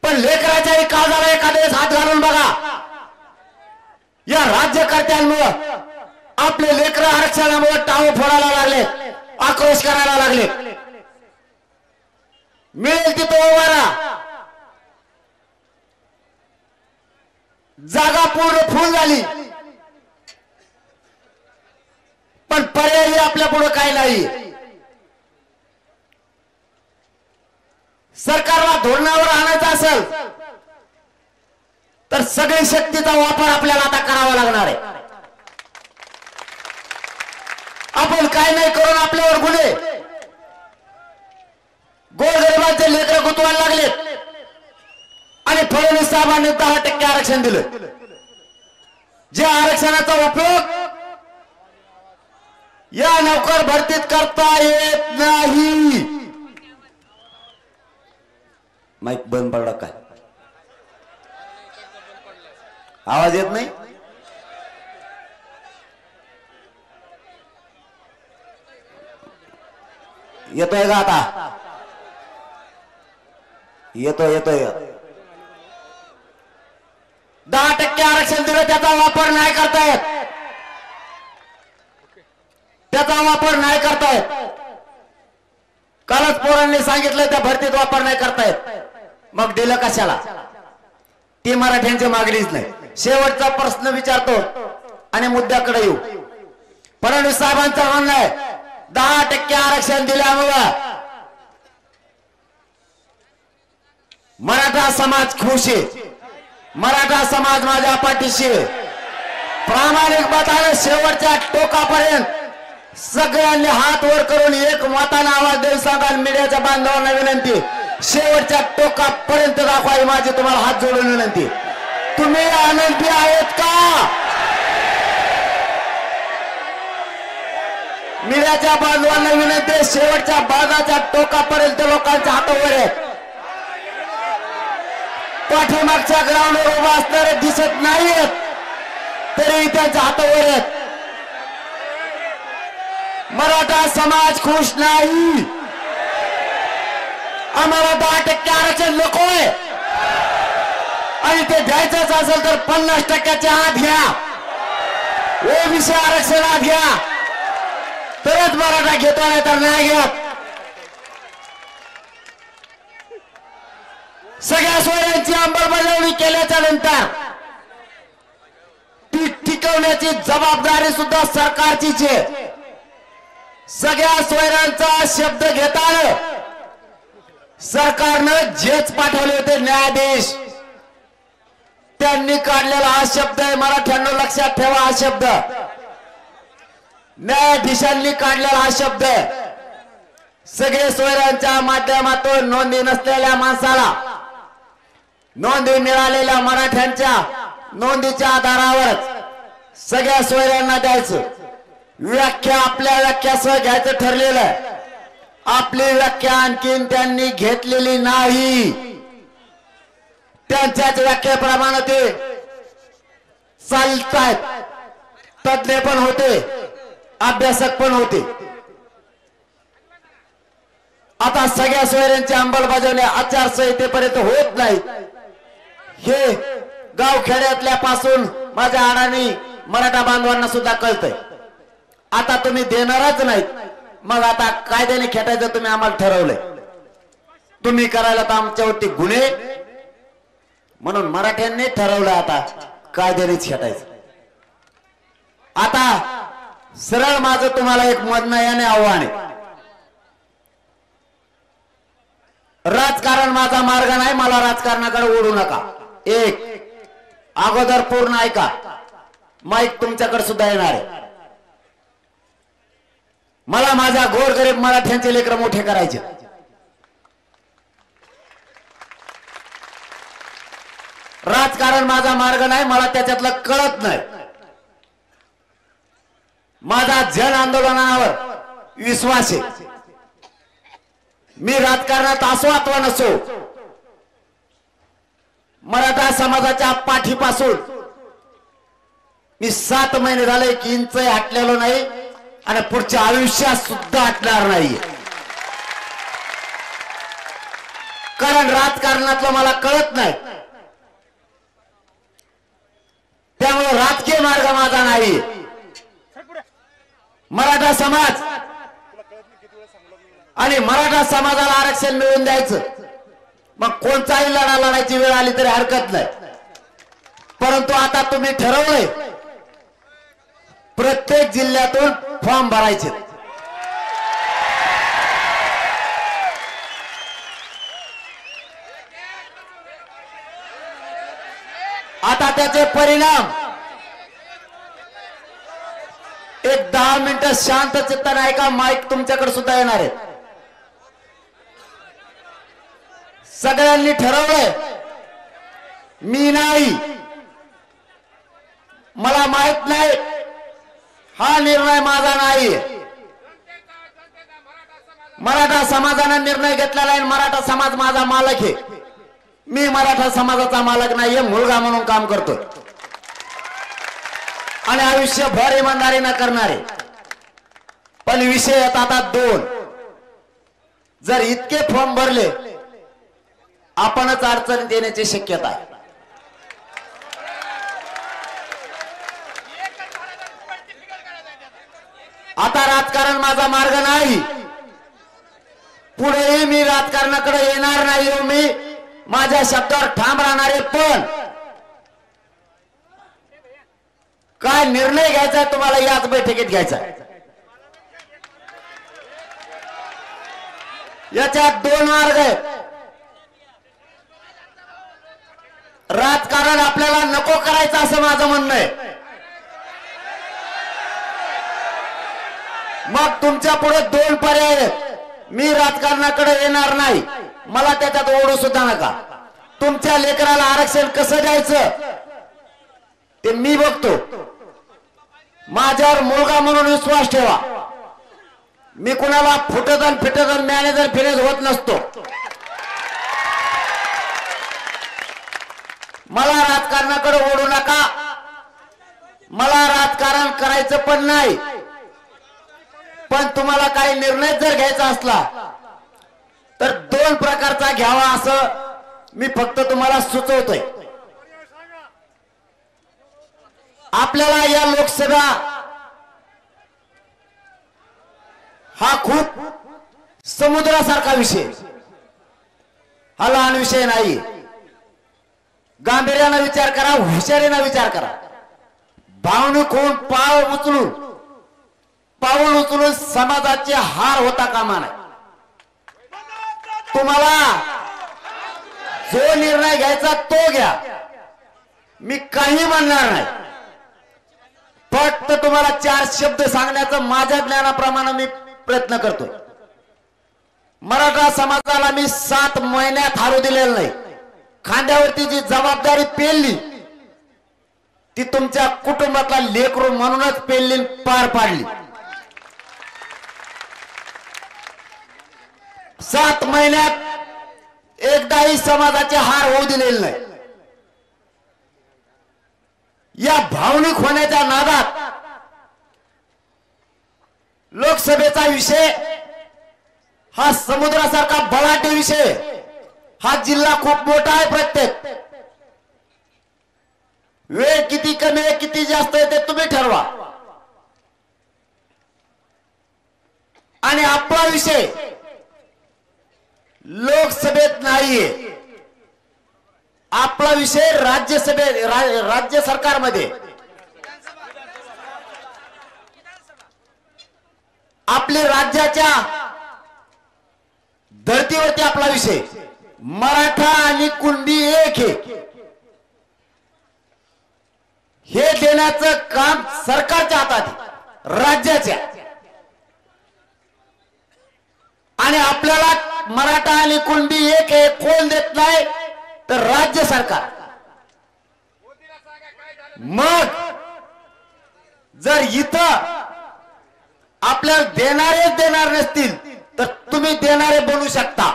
पण लेकराच्याही काळजाला एखाद्या वेळेस हात घालून बघा. या राज्यकर्त्यांमुळे आपले लेकर आरक्षणामुळे टाळू फोडायला लागले, आक्रोश करायला लागले. मिळेल तिथं उभा राहा. जागा पूर्ण फुल झाली, पण पर्यायी आपल्या पुढे काही नाही. सरकारला धोरणावर आणायचं असेल तर सगळी शक्तीचा वापर आपल्याला आता करावा लागणार आहे. आपण काय नाही करून आपल्यावर गुन्हे, गोरगरिबांचे लेकरं गुंतवायला लागलेत आणि फडणवीस साहेबांनी 10% आरक्षण दिलं. जे आरक्षणाचा उपयोग या नोकर भरतीत करता येत नाही. माईक बंद पडला काय? आवाज येत नाही? येतोय का आता? येतोय. 10% आरक्षण दिलं, त्याचा वापर नाही करतायत. कालच पोरांनी सांगितलं त्या भरतीत वापर नाही करतायत. मग दिलं कशाला? ती मराठ्यांची मागणीच नाही. शेवटचा प्रश्न विचारतो आणि मुद्द्याकडे येऊ. फडणवीस साहेबांचं म्हणणं आहे 10% आरक्षण दिल्यामुळं मराठा समाज खुश आहे, मराठा समाज माझ्या पाठीशी. प्रामाणिक मताने शेवटच्या टोकापर्यंत सगळ्यांनी हात वर करून एक मताने आवाज देऊन सांगा. मीडियाच्या बांधवांना विनंती, शेवटच्या टोकापर्यंत दाखवा माझी तुम्हाला हात जोडून विनंती. तुम्ही आनंदी आहेत का? मीडियाच्या बांधवांना विनंती, शेवटच्या भागाच्या टोकापर्यंत लोकांच्या हातावर आहेत. पाठीमागच्या ग्राउंडवर उभा असणारे दिसत नाहीत तरी त्यांच्या हातावर आहेत. मराठा समाज खुश नाही. आम्हाला 10% आरक्षण नकोय आणि ते द्यायचंच असेल तर 50%च्या आत घ्या. ओबीसी आरक्षणात घ्या, तरच मराठा घेतो, नाही तर नाही घेत. सगळ्या सोयऱ्यांची अंमलबजावणी केल्याच्या नंतर ती टिकवण्याची जबाबदारी सुद्धा सरकारचीच आहे. सगळ्या सोयऱ्यांचा शब्द घेताना सरकारनं जेच पाठवले होते न्यायाधीश, त्यांनी काढलेला हा शब्द आहे. मराठ्यांना लक्षात ठेवा, हा शब्द न्यायाधीशांनी काढलेला हा शब्द आहे. सगळे सोयऱ्यांच्या माध्यमातून नोंदी नसलेल्या माणसाला नोंदी मिळालेल्या मराठ्यांच्या नोंदीच्या आधारावरच सगळ्या सोयऱ्यांना द्यायचं. व्याख्या आपल्या व्याख्यासह घ्यायचं ठरलेलं आहे. आपली व्याख्या आणखीन त्यांनी घेतलेली नाही. त्यांच्याच व्याख्येप्रमाणे ते चालतायत. तज्ञ पण होते, अभ्यासक पण होते. आता सगळ्या सोयऱ्यांची अंमलबजावणी आचारसंहितेपर्यंत होत नाही हे गावखेड्यातल्या पासून माझ्या अडाणी मराठा बांधवांना सुद्धा कळतंय. आता तुम्ही देणारच नाहीत, मग आता कायद्याने खेटायचं तुम्ही आम्हाला ठरवलंय. तुम्ही करायला तर आमच्यावरती गुन्हे, म्हणून मराठ्यांनी ठरवलं आता कायद्यानेच खेटायचं. आता सरळ माझं तुम्हाला एक मदनायाने आव्हान आहे. राजकारण माझा मार्ग नाही, मला राजकारणाकडे ओढू नका. एक अगोदर पूर्ण ऐका, माईक तुमच्याकडे सुद्धा येणार आहे. मला माझ्या गोरगरीब मराठ्यांचे लेकर मोठे करायचे. राजकारण माझा मार्ग नाही, मला त्याच्यातलं कळत नाही. माझा जन आंदोलनावर विश्वास आहे. मी राजकारणात असो अथवा नसो, मराठा समाजाच्या पाठीपासून मी 7 महिने झाले 1 इंच हटलेलो नाही आणि पुढच्या आयुष्यात सुद्धा हटणार नाही. कारण राजकारणातलं मला कळत नाही, त्यामुळे राजकीय मार्ग माझा नाही. मराठा समाज आणि मराठा समाजाला आरक्षण मिळवून द्यायचं, मग कोणताही लढा लढायची वेळ आली तरी हरकत नाही. परंतु आता तुम्ही ठरवलंय प्रत्येक जिल्ह्यातून फॉर्म भरायचे. आता त्याचे परिणाम एक 10 मिनिटं शांत चित्ताने ऐका. माईक तुमच्याकडे सुद्धा येणार आहे. सगळ्यांनी ठरवलंय, मी नाही, मला माहित नाही, हा निर्णय माझा नाही. मराठा समाजाने निर्णय घेतलेला आहे. मराठा समाज माझा मालक आहे. मी मराठा समाजाचा मालक नाहीये, मुलगा म्हणून काम करतोय आणि आयुष्यभर इमानदारीने करणारे. पण विषय आता 2. जर इतके फॉर्म भरले, आपणच अडचणीत येण्याची शक्यता आहे. आता राजकारण माझा मार्ग नाही, पुढेही मी राजकारणाकडे येणार नाही. मी माझ्या शब्दावर ठाम राहणारे. पण काय निर्णय घ्यायचा तुम्हाला याच बैठकीत घ्यायचा. याच्यात 2 मार्ग आहेत. राजकारण आपल्याला नको करायचं असं माझं म्हणणं आहे. मग तुमच्या पुढे 2 पर्याय आहेत. मी राजकारणाकडे येणार नाही, मला त्याच्यात ओढू सुद्धा नका. तुमच्या लेकराला आरक्षण कसं द्यायचं ते मी बघतो. माझ्यावर मुलगा म्हणून विश्वास ठेवा. मी कुणाला फुटदन फिटदन मॅनेजर फिनेज होत नसतो. मला राजकारणाकडे ओढू नका. मला राजकारण करायचं पण नाही. पण तुम्हाला काही निर्णय जर घ्यायचा असला तर 2 प्रकारचा घ्यावा असं मी फक्त तुम्हाला सुचवतोय. आपल्याला या लोकसभा हा खूप समुद्रासारखा विषय, हा लहान विषय नाही. गांभीर्याने विचार करा, हुशारीने विचार करा. भावनिक होऊन पाऊल उचलून समाजाचे हार होता कामा नये. तुम्हाला जो निर्णय घ्यायचा तो घ्या, मी काही म्हणणार नाही. फक्त तुम्हाला 4 शब्द सांगण्याचा माझ्या ज्ञानाप्रमाणे मी प्रयत्न करतो. मराठा समाजाला मी 7 महिन्यात हारू दिलेलं नाही. खांद्यावरती जी जबाबदारी पेलली ती तुमच्या कुटुंबातला लेकरू म्हणूनच पेलली, पार पाडली. 7 महिन्यात एकदाही समाजाचे हार होऊ दिलेले नाही. या भावनिक होण्याच्या नादात लोकसभेचा विषय हा समुद्रासारखा बलाढ्य विषय, हा जिल्हा खूप मोठा आहे. प्रत्येक वेळ किती कमी आहे किती जास्त आहे ते तुम्ही ठरवा. आणि आपला विषय लोकसभेत नाहीये, आपला विषय राज्यसभेत राज्य सरकारमध्ये, आपल्या राज्याच्या धर्तीवरती आपला विषय. मराठा आणि कुणबी एक हे देण्याचं काम सरकारच्या हातात आहे, राज्याच्या. आणि आपल्याला मराठा आणि कुणबी एक हे कोण देत नाही तर राज्य सरकार. मग जर इथं आपल्याला देणारेच देणार नसतील तर तुम्ही देणारे बनू शकता.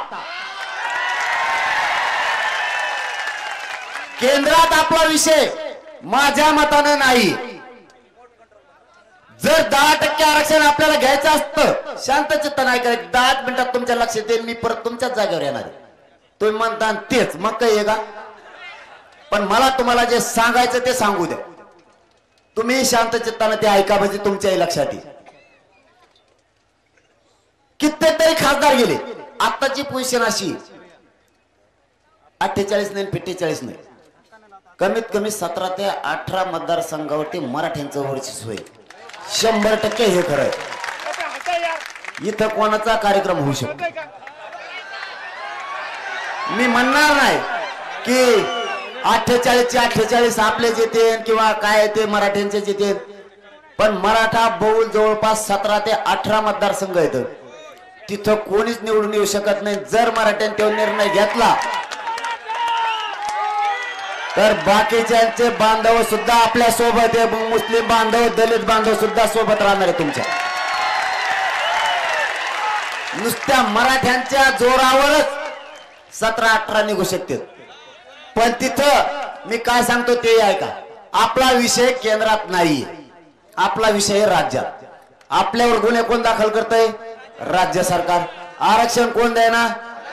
केंद्रात आपला विषय माझ्या मतानं नाही. जर 10% आरक्षण आपल्याला घ्यायचं असतं, शांत चित्त नाही करायचं, 10 मिनिटात तुमच्या लक्षात येईल मी परत तुमच्याच जागेवर येणार आहे. तुम्ही म्हणता तेच मग काही आहे का? पण मला तुम्हाला जे सांगायचं ते सांगू द्या. तुम्ही शांत चित्तानं ते ऐका म्हणजे तुमच्याही लक्षात येईल. कित्येक खासदार गेले. आताची पोझिशन अशी 48 नाही 45 नाही, कमीत कमी 17 ते 18 मतदारसंघावरती मराठ्यांचं वर्चस्व आहे. 100% हे खरं आहे. इथं कोणाचा कार्यक्रम होऊ शकतो. मी म्हणणार नाही की 48चे 48 आपलेच येते किंवा काय ते मराठ्यांचेच येते, पण मराठा बहुल जवळपास 17 ते 18 मतदारसंघ आहेत. तिथं कोणीच निवडून येऊ शकत नाही. जर मराठ्यांनी तो निर्णय घेतला तर बाकीच्यांचे बांधव सुद्धा आपल्या सोबत आहे. मुस्लिम बांधव, दलित बांधव सुद्धा सोबत राहणार आहे तुमच्या. नुसत्या मराठ्यांच्या जोरावरच 17-18 निघू शकते. पण तिथं मी काय सांगतो ते ऐका. आपला विषय केंद्रात नाही, आपला विषय राज्यात. आपल्यावर गुन्हे कोण दाखल करतंय? राज्य सरकार. आरक्षण कोण देणार?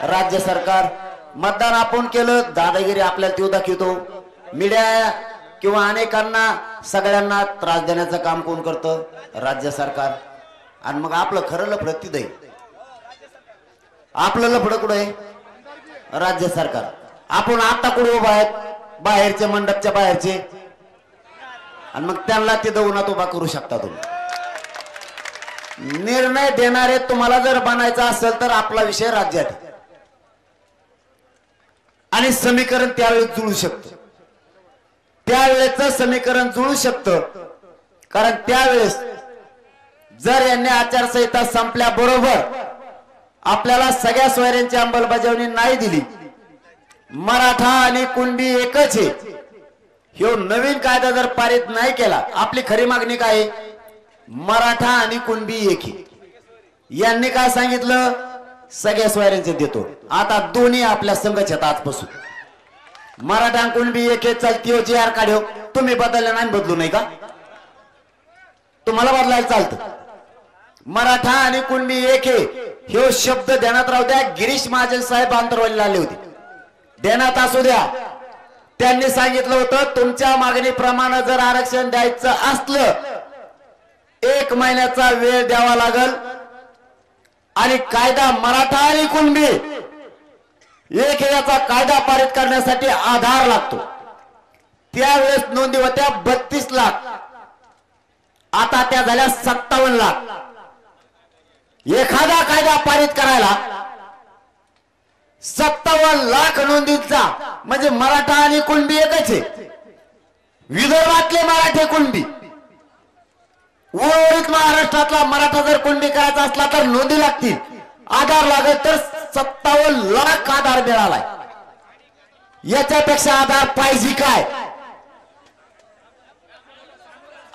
राज्य सरकार. मतदान आपण केलं, दादागिरी आपल्याला तो दाखवतो. मीडिया किंवा अनेकांना सगळ्यांना त्रास देण्याचं काम कोण करतं? राज्य सरकार. आणि मग आपलं खरं लफडं तिथं आहे. आपलं लफडं कुठं आहे? राज्य सरकार. आपण आता कुठे उभा आहेत? बाहेरचे, मंडपच्या बाहेरचे. आणि मग त्यांना तिथं उन्हात उभा करू शकता तुम्ही. निर्णय देणारे तुम्हाला जर बनायचा असेल तर आपला विषय राज्यात आहे. आणि समीकरण त्यावेळेस जुळू शकतं. त्यावेळेचं समीकरण जुळू शकतं. कारण त्यावेळेस जर यांनी आचारसंहिता संपल्याबरोबर आपल्याला सगळ्या सोयऱ्यांची अंमलबजावणी नाही दिली, मराठा आणि कुणबी एकच आहे, हे नवीन कायदा जर पारित नाही केला, आपली खरी मागणी काय आहे? मराठा आणि कुणबी एक आहे. यांनी काय सांगितलं? सगळ्या सोयऱ्यांचे देतो. आता दोन्ही आपल्या संघच आहेत आजपासून. मराठा कुणबी एक आहे, चालती जी आर काढ्यो. तुम्ही बदलले नाही, बदलू नाही का? तुम्हाला बदलायला चालतं. मराठा आणि कुणबी एक आहे हे शब्द ध्यानात राहू द्या. गिरीश महाजन साहेब आंतरवालीला आले होते, ध्यानात असू द्या. त्यांनी सांगितलं होतं तुमच्या मागणीप्रमाणे जर आरक्षण द्यायचं असलं 1 महिन्याचा वेळ द्यावा लागल. आणि कायदा मराठा आणि कुणबी एक याचा कायदा पारित करण्यासाठी आधार लागतो. त्यावेळेस नोंदी होत्या 32 लाख, आता त्या झाल्या 57 लाख. एखादा कायदा पारित करायला 57 लाख नोंदीचा म्हणजे मराठा आणि कुणबी एकच आहे. विदर्भातले मराठे कुणबी, उर्वरित महाराष्ट्रातला मराठा जर कुणबी करायचा असला तर नोंदी लागतील, आधार लागेल. तर 57 लाख आधार मिळालाय. याच्यापेक्षा आधार पाहिजे काय?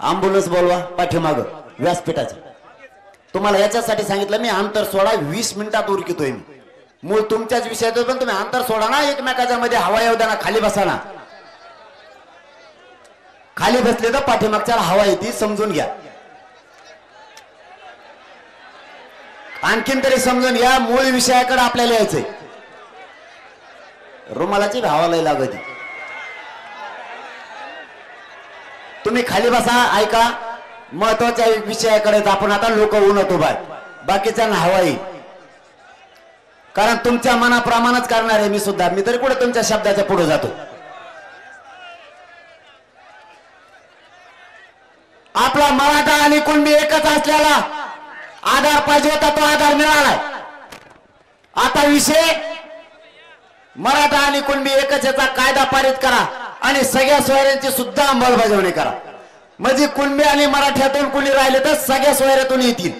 अँब्युलन्स बोलवा पाठीमाग व्यासपीठाचं. तुम्हाला याच्यासाठी सांगितलं मी, अंतर सोडा. 20 मिनिटात उरकितोय मी. मूळ तुमच्याच विषयात, पण तुम्ही अंतर सोडा ना. एकमेकाच्या मध्ये हवा येऊ द्या ना. खाली बसा ना. खाली बसले तर पाठीमागच्या हवा येते, समजून घ्या. आणखीन तरी समजून घ्या, मूळ विषयाकडे आपल्याला यायचंय. रुमालाची भावाला लागत. तुम्ही खाली बसा, ऐका. महत्वाच्या विषयाकडे आपण आता लोक उन्हत उभा, बाकीच्या हवाई. कारण तुमच्या मनाप्रमाणेच करणार आहे मी सुद्धा. मी तरी कुठे तुमच्या शब्दाच्या पुढे जातो. आपला मराठा आणि कुणबी एकच असल्याला आधार पाहिजे होता, तो आधार मिळालाय. आता विषय मराठा आणि कुणबी एकच याचा कायदा पारित करा आणि सगळ्या सोयऱ्यांची सुद्धा अंमलबजावणी करा. म्हणजे कुणबी आणि मराठ्यातून कुणी राहिले तर सगळ्या सोयऱ्यातून येतील.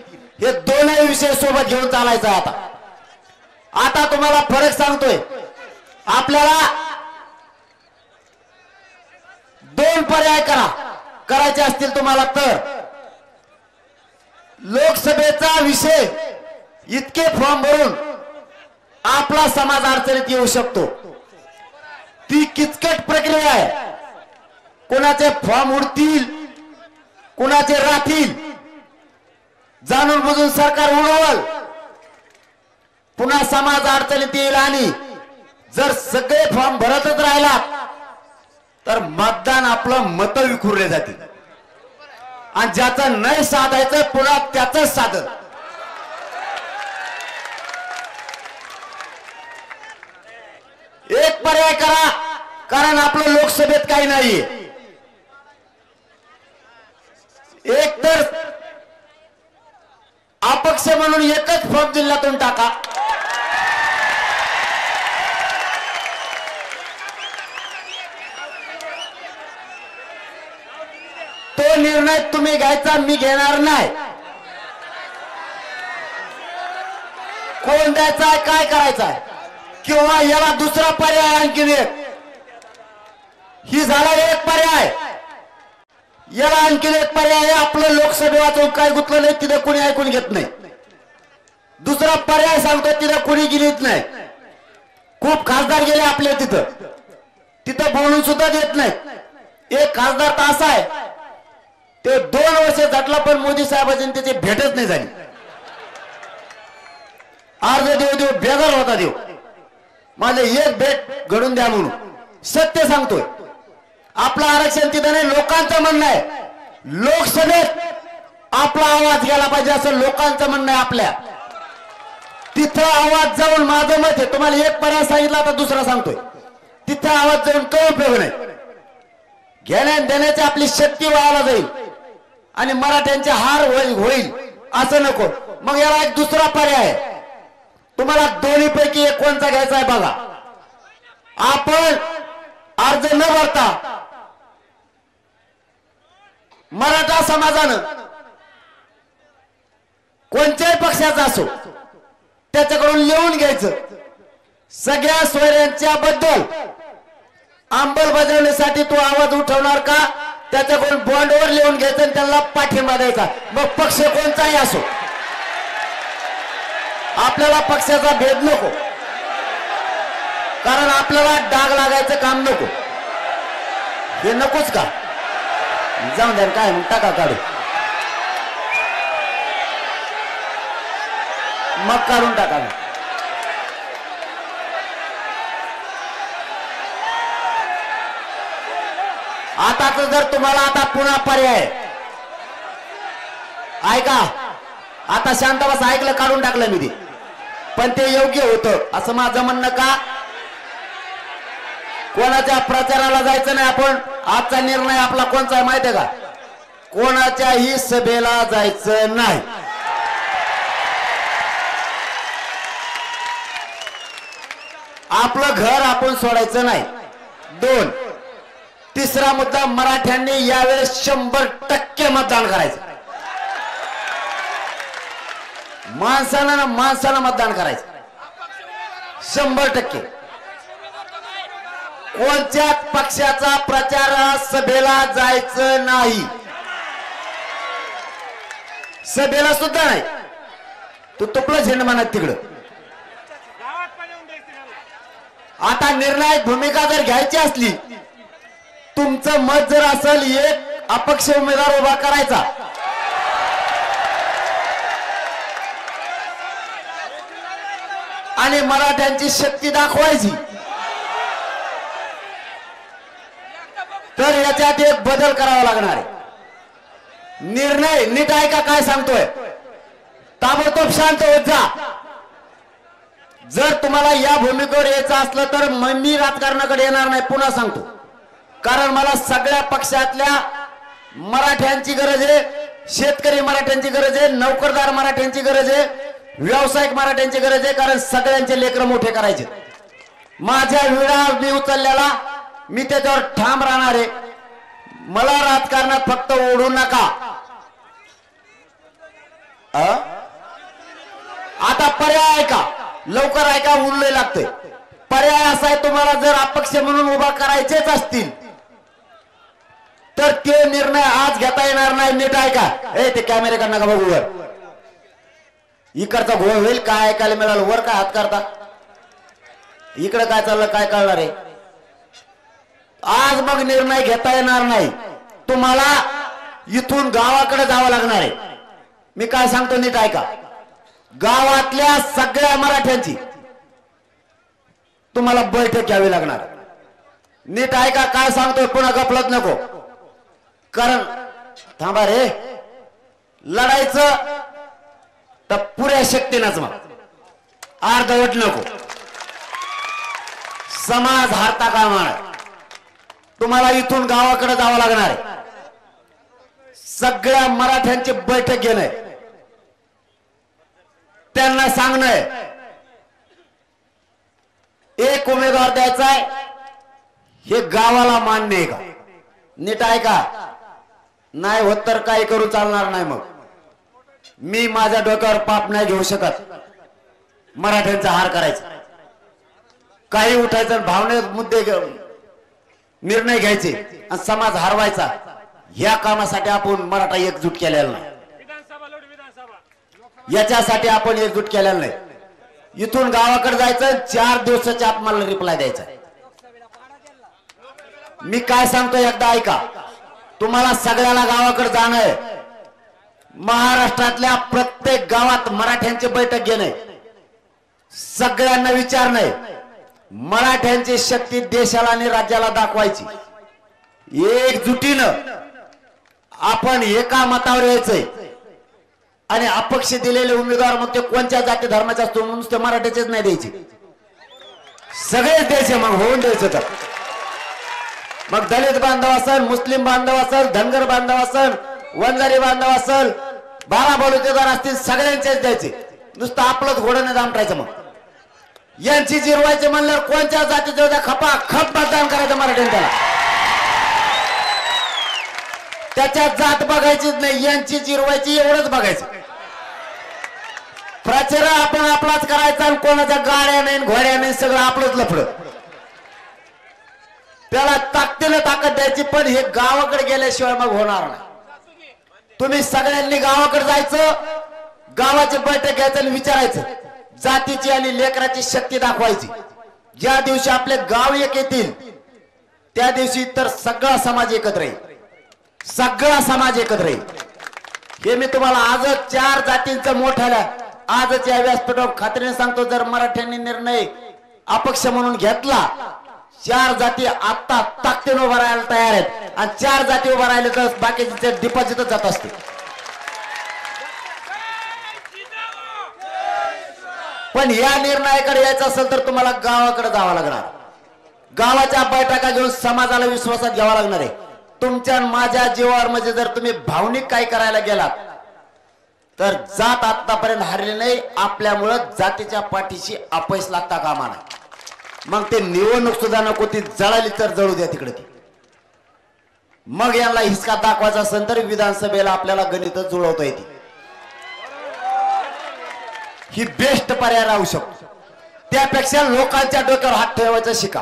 हे दोनही विषय सोबत घेऊन चालायचं. आता तुम्हाला फरक सांगतोय. आपल्याला दोन पर्याय करायचे असतील तुम्हाला तर. लोकसभेचा विषय इतके फॉर्म भरून आपला समाज अडचणीत येऊ शकतो. ती किचकट प्रक्रिया आहे. कोणाचे फॉर्म उडतील, कोणाचे राहतील, जाणून बुजून सरकार उडवल, पुन्हा समाज अडचणीत येईल. आणि जर सगळे फॉर्म भरतच राहिला तर मतदान आपलं मत विखुरले जातील. आणि ज्याचं नाही साधायचं पुन्हा त्याच साधन. एक पर्याय करा, कारण आपलं लोकसभेत काही नाहीये. एक तर अपक्ष म्हणून एकच फॉर्म जिल्ह्यातून टाका. तो निर्णय तुम्ही घ्यायचा, मी घेणार नाही. कोण द्यायचा, काय करायचा, किंवा याला दुसरा पर्याय आणखीन एक. ही झाला एक पर्याय. याला आणखीन एक पर्याय. आपलं लोकसभे वाचून काय गुंतलं नाही, तिथं कोणी ऐकून घेत नाही. दुसरा पर्याय सांगतो, तिथं कोणी गिनीत नाही. खूप खासदार गेले आपले तिथं बोलून सुद्धा देत नाही. एक खासदार तर असा आहे, ते 2 वर्ष झटला पण मोदी साहेबांची त्याची भेटच नाही झाली. अर्ज देव बेजार होता देव. माझे एक भेट घडून द्या म्हणून. सत्य सांगतोय. आपलं आरक्षण तिथं नाही, लोकांचं म्हणणं आहे. लोकसभेत आपला आवाज गेला पाहिजे असं लोकांचं म्हणणं आहे. आपल्या तिथं आवाज जाऊन, माझं मत आहे, तुम्हाला एक पर्याय सांगितला तर दुसरा सांगतोय. तिथं आवाज जाऊन काही उपयोग नाही. घेण्या देण्याची आपली शक्ती वायाला जाईल आणि मराठ्यांचे हार होईल असं नको. मग याला एक दुसरा पर्याय आहे. तुम्हाला दोन्ही पैकी एक कोणता घ्यायचा आहे बघा. आपण अर्ज न भरता मराठा समाजानं कोणत्याही पक्षाचा असो त्याच्याकडून लिहून घ्यायचं, सगळ्या सोयऱ्यांच्या बद्दल अंमलबजावणीसाठी तू आवाज उठवणार का, त्याच्याकडून बॉन्डवर लिहून घ्यायचं आणि त्याला पाठिंबा द्यायचा. मग पक्ष कोणताही असो, आपल्याला पक्षाचा भेद नको, कारण आपल्याला डाग लागायचं काम नको. हे नकोच का? जाऊन द्या, काय मग टाका काढू, मग काढून टाका. आता तर जर तुम्हाला आता पुन्हा पर्याय ऐका, आता शांत बस, ऐकलं, काढून टाकलं मी ते, पण ते योग्य होतं असं माझं म्हणणं का? कोणाच्या प्रचाराला जायचं नाही आपण. आजचा निर्णय आपला कोणता आहे माहिती आहे का? कोणाच्याही सभेला जायचं नाही. आपलं घर आपण सोडायचं नाही. 2, तिसरा मुद्दा, मराठ्यांनी यावेळेस 100% मतदान करायचं. माणसानं मतदान करायचं 100%. कोणत्याच पक्षाचा प्रचार सभेला जायचं नाही, सभेला सुद्धा नाही. तू तुपलं झेंड म्हणत तिकडं. आता निर्णायक भूमिका जर घ्यायची असली, तुमचं मत जर असेल एक अपक्ष उमेदवार उभा करायचा, आणि मराठ्यांची शक्ती दाखवायची, तर याच्यात एक बदल करावा लागणार आहे. निर्णय नीट ऐका काय सांगतोय, ताबडतोब शांत होत जा. जर तुम्हाला या भूमिकेवर यायचं असलं तर मी राजकारणाकडे येणार नाही, पुन्हा सांगतो. कारण मला सगळ्या पक्षातल्या मराठ्यांची गरज आहे, शेतकरी मराठ्यांची गरज आहे, नोकरदार मराठ्यांची गरज आहे, व्यावसायिक मराठ्यांची गरज आहे. कारण सगळ्यांचे लेकर मोठे करायचे. माझ्या विडा मी उचलल्याला मी त्याच्यावर ठाम राहणार आहे. मला राजकारणात फक्त ओढू नका. आता पर्याय ऐका, लवकर ऐका, उरले लागते. पर्याय असा आहे, तुम्हाला जर अपक्ष म्हणून उभा करायचेच असतील तर ते निर्णय आज घेता येणार नाही. नीट ऐका. ते कॅमेरे नका बघू वर, इकडचा घोळ होईल. काय ऐकायला मिळालं? वर काय हात करता? इकडे काय चाललं काय कळणार आहे? आज मग निर्णय घेता येणार नाही. तुम्हाला इथून गावाकडे जावं लागणार आहे. मी काय सांगतो नीट ऐका. गावातल्या सगळ्या मराठ्यांची तुम्हाला बैठक घ्यावी लागणार. नीट ऐका काय सांगतोय, पुन्हा गफलत नको. कारण थांबा रे, लढायचं तर पुऱ्या शक्तीनंच, मग अर्धवट नको. समाज हारता कामा नये. तुम्हाला इथून गावाकडे जावं लागणार आहे. सगळ्या मराठ्यांची बैठक घेणं, त्यांना सांगणं एक उमेदवार द्यायचा आहे. हे गावाला मान्य आहे का? नीट ऐका. नाही होत तर काही करू चालणार नाही. मग मी माझ्या डोक्यावर पाप नाही घेऊ शकत. मराठ्यांचा हार करायचा, काही उठायचं, भावने मुद्दे निर्णय घ्यायचे आणि समाज हरवायचा. ह्या कामासाठी आपण मराठा एकजूट केलेला नाही. याच्यासाठी आपण एकजूट केलेला नाही. इथून गावाकडे जायचं, 4 दिवसाच्या आत मला रिप्लाय द्यायचा. मी काय सांगतो एकदा ऐका. तुम्हाला सगळ्याला गावाकडे जाणं, महाराष्ट्रातल्या प्रत्येक गावात मराठ्यांची बैठक घेणे, सगळ्यांना विचारणे, मराठ्यांची शक्ती देशाला आणि राज्याला दाखवायची. एकजुटीनं आपण एका मतावर यायचंय. आणि अपक्ष दिलेले उमेदवार मग ते कोणत्या जाती धर्माचे असतो, नुसते मराठ्याचेच नाही द्यायचे, सगळेच द्यायचे. मग होऊन द्यायचं तर मग दलित बांधव असेल, मुस्लिम बांधव असेल, धनगर बांधव असेल, वंजारी बांधव असेल, 12 बलुतेदार असतील, सगळ्यांचेच द्यायचे. नुसतं आपलंच घोडं नाही दामटायचं. मग यांची जिरवायचे म्हणल्यावर कोणत्या जातीचे होत्या खपा खप मतदान करायचं मराठ्यांनी. त्याला त्याच्यात जात बघायचीच नाही, यांची जिरवायची एवढंच बघायचं. प्रचार आपण आपलाच करायचा आणि कोणाच्या गाड्या नाही घोड्या नाही, सगळं आपलंच लफडं. त्याला ताकदीनं ताकद द्यायची, पण हे गावाकडे गेल्याशिवाय मग होणार नाही. तुम्ही सगळ्यांनी गावाकडे जायचं, गावाची बैठक घ्यायचं आणि विचारायचं, जातीची आणि लेकराची शक्ती दाखवायची. ज्या दिवशी आपले गाव एक येतील त्या दिवशी तर सगळा समाज एकत्र येईल, सगळा समाज एकत्र येईल. हे मी तुम्हाला आजच 4 जातींचं मोठ्याला आजच या व्यासपीठावर खात्रीने सांगतो. जर मराठ्यांनी निर्णय अपक्ष म्हणून घेतला, 4 जाती आता ताकदीने उभा राहायला तयार आहेत. आणि 4 जाती उभा राहिले तर बाकीचे डिपॉझिटच जात असते. पण या निर्णयाकडे यायचं असेल तर तुम्हाला गावाकडे जावं लागणार. गावाच्या बैठका घेऊन समाजाला विश्वासात घ्यावा लागणार आहे. तुमच्या माझ्या जीवावर म्हणजे जर तुम्ही भावनिक काही करायला गेलात तर जात आतापर्यंत हारले नाही. आपल्यामुळं जातीच्या पाठीशी अपयश लागता कामा नये. मग ते निवडणूक सुद्धा नको, ती जळाली तर जळू द्या तिकडे. मग यांना हिसका दाखवायचा असेल तर विधानसभेला आपल्याला गणित जुळवता येते. ही बेस्ट पर्याय राहू शकतो. त्यापेक्षा लोकांच्या डोक्यावर हात ठेवायचा शिका.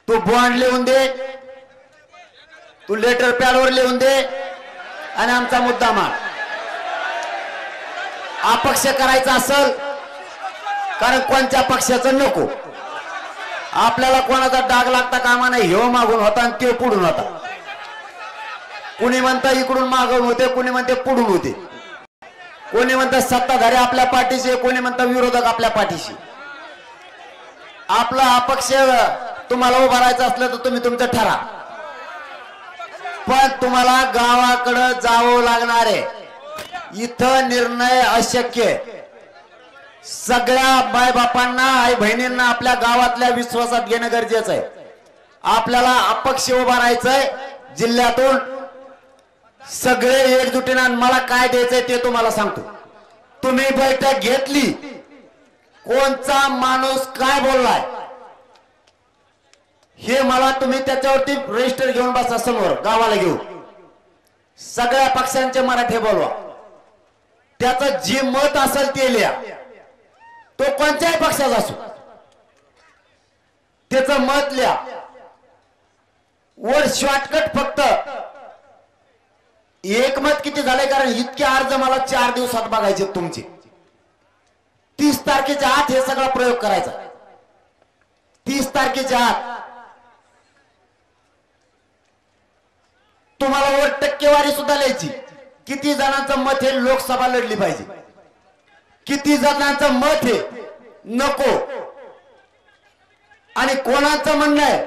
तू बॉन्ड लिहून दे, तू लेटर पॅडवर लिहून दे आणि आमचा मुद्दा मांड. अपक्ष करायचा असेल, कारण कोणत्या पक्षाचं नको. आपल्याला कोणाचा डाग लागता कामा नाही. ह्यो मागून होता आणि ते पुढून होता. कुणी म्हणता इकडून मागून होते, कुणी म्हणते पुढून होते. कोणी म्हणतं सत्ताधारी आपल्या पाठीशी, कोणी म्हणतं विरोधक आपल्या पाठीशी. आपला अपक्ष तुम्हाला उभा राहायचं असलं तर तुम्ही तुमचं ठरा, पण तुम्हाला गावाकडे जावं लागणार आहे. इथं निर्णय अशक्य. सगळ्या मायबापांना आई बहिणींना आपल्या गावातल्या विश्वासात घेणं गरजेचं आहे. आपल्याला अपक्ष उभा राहायचंय. जिल्ह्यातून सगळे एकजुटीनं मला काय द्यायचंय ते तुम्हाला सांगतो. तुम्ही बैठक घेतली, कोणचा माणूस काय बोललाय हे मला तुम्ही त्याच्यावरती रजिस्टर घेऊन बसा समोर गावाला घेऊन. सगळ्या पक्षांचे मराठी बोलवा. त्याचं जे मत असेल ते लिहा. तो कोणत्याही पक्षाचा असो त्याचं मत लिहा. वर शॉर्टकट फक्त एक मत किती झालंय, कारण इतके अर्ज मला 4 दिवसात बघायचे तुमचे. 30 तारखेच्या आत हे सगळा प्रयोग करायचा. 30 तारखेच्या आत तुम्हाला वर टक्केवारी सुद्धा लिहायची. किती जणांचं मत हे लोकसभा लढली पाहिजे, किती जणांचं मत हे नको, आणि कोणाचं म्हणणं आहे,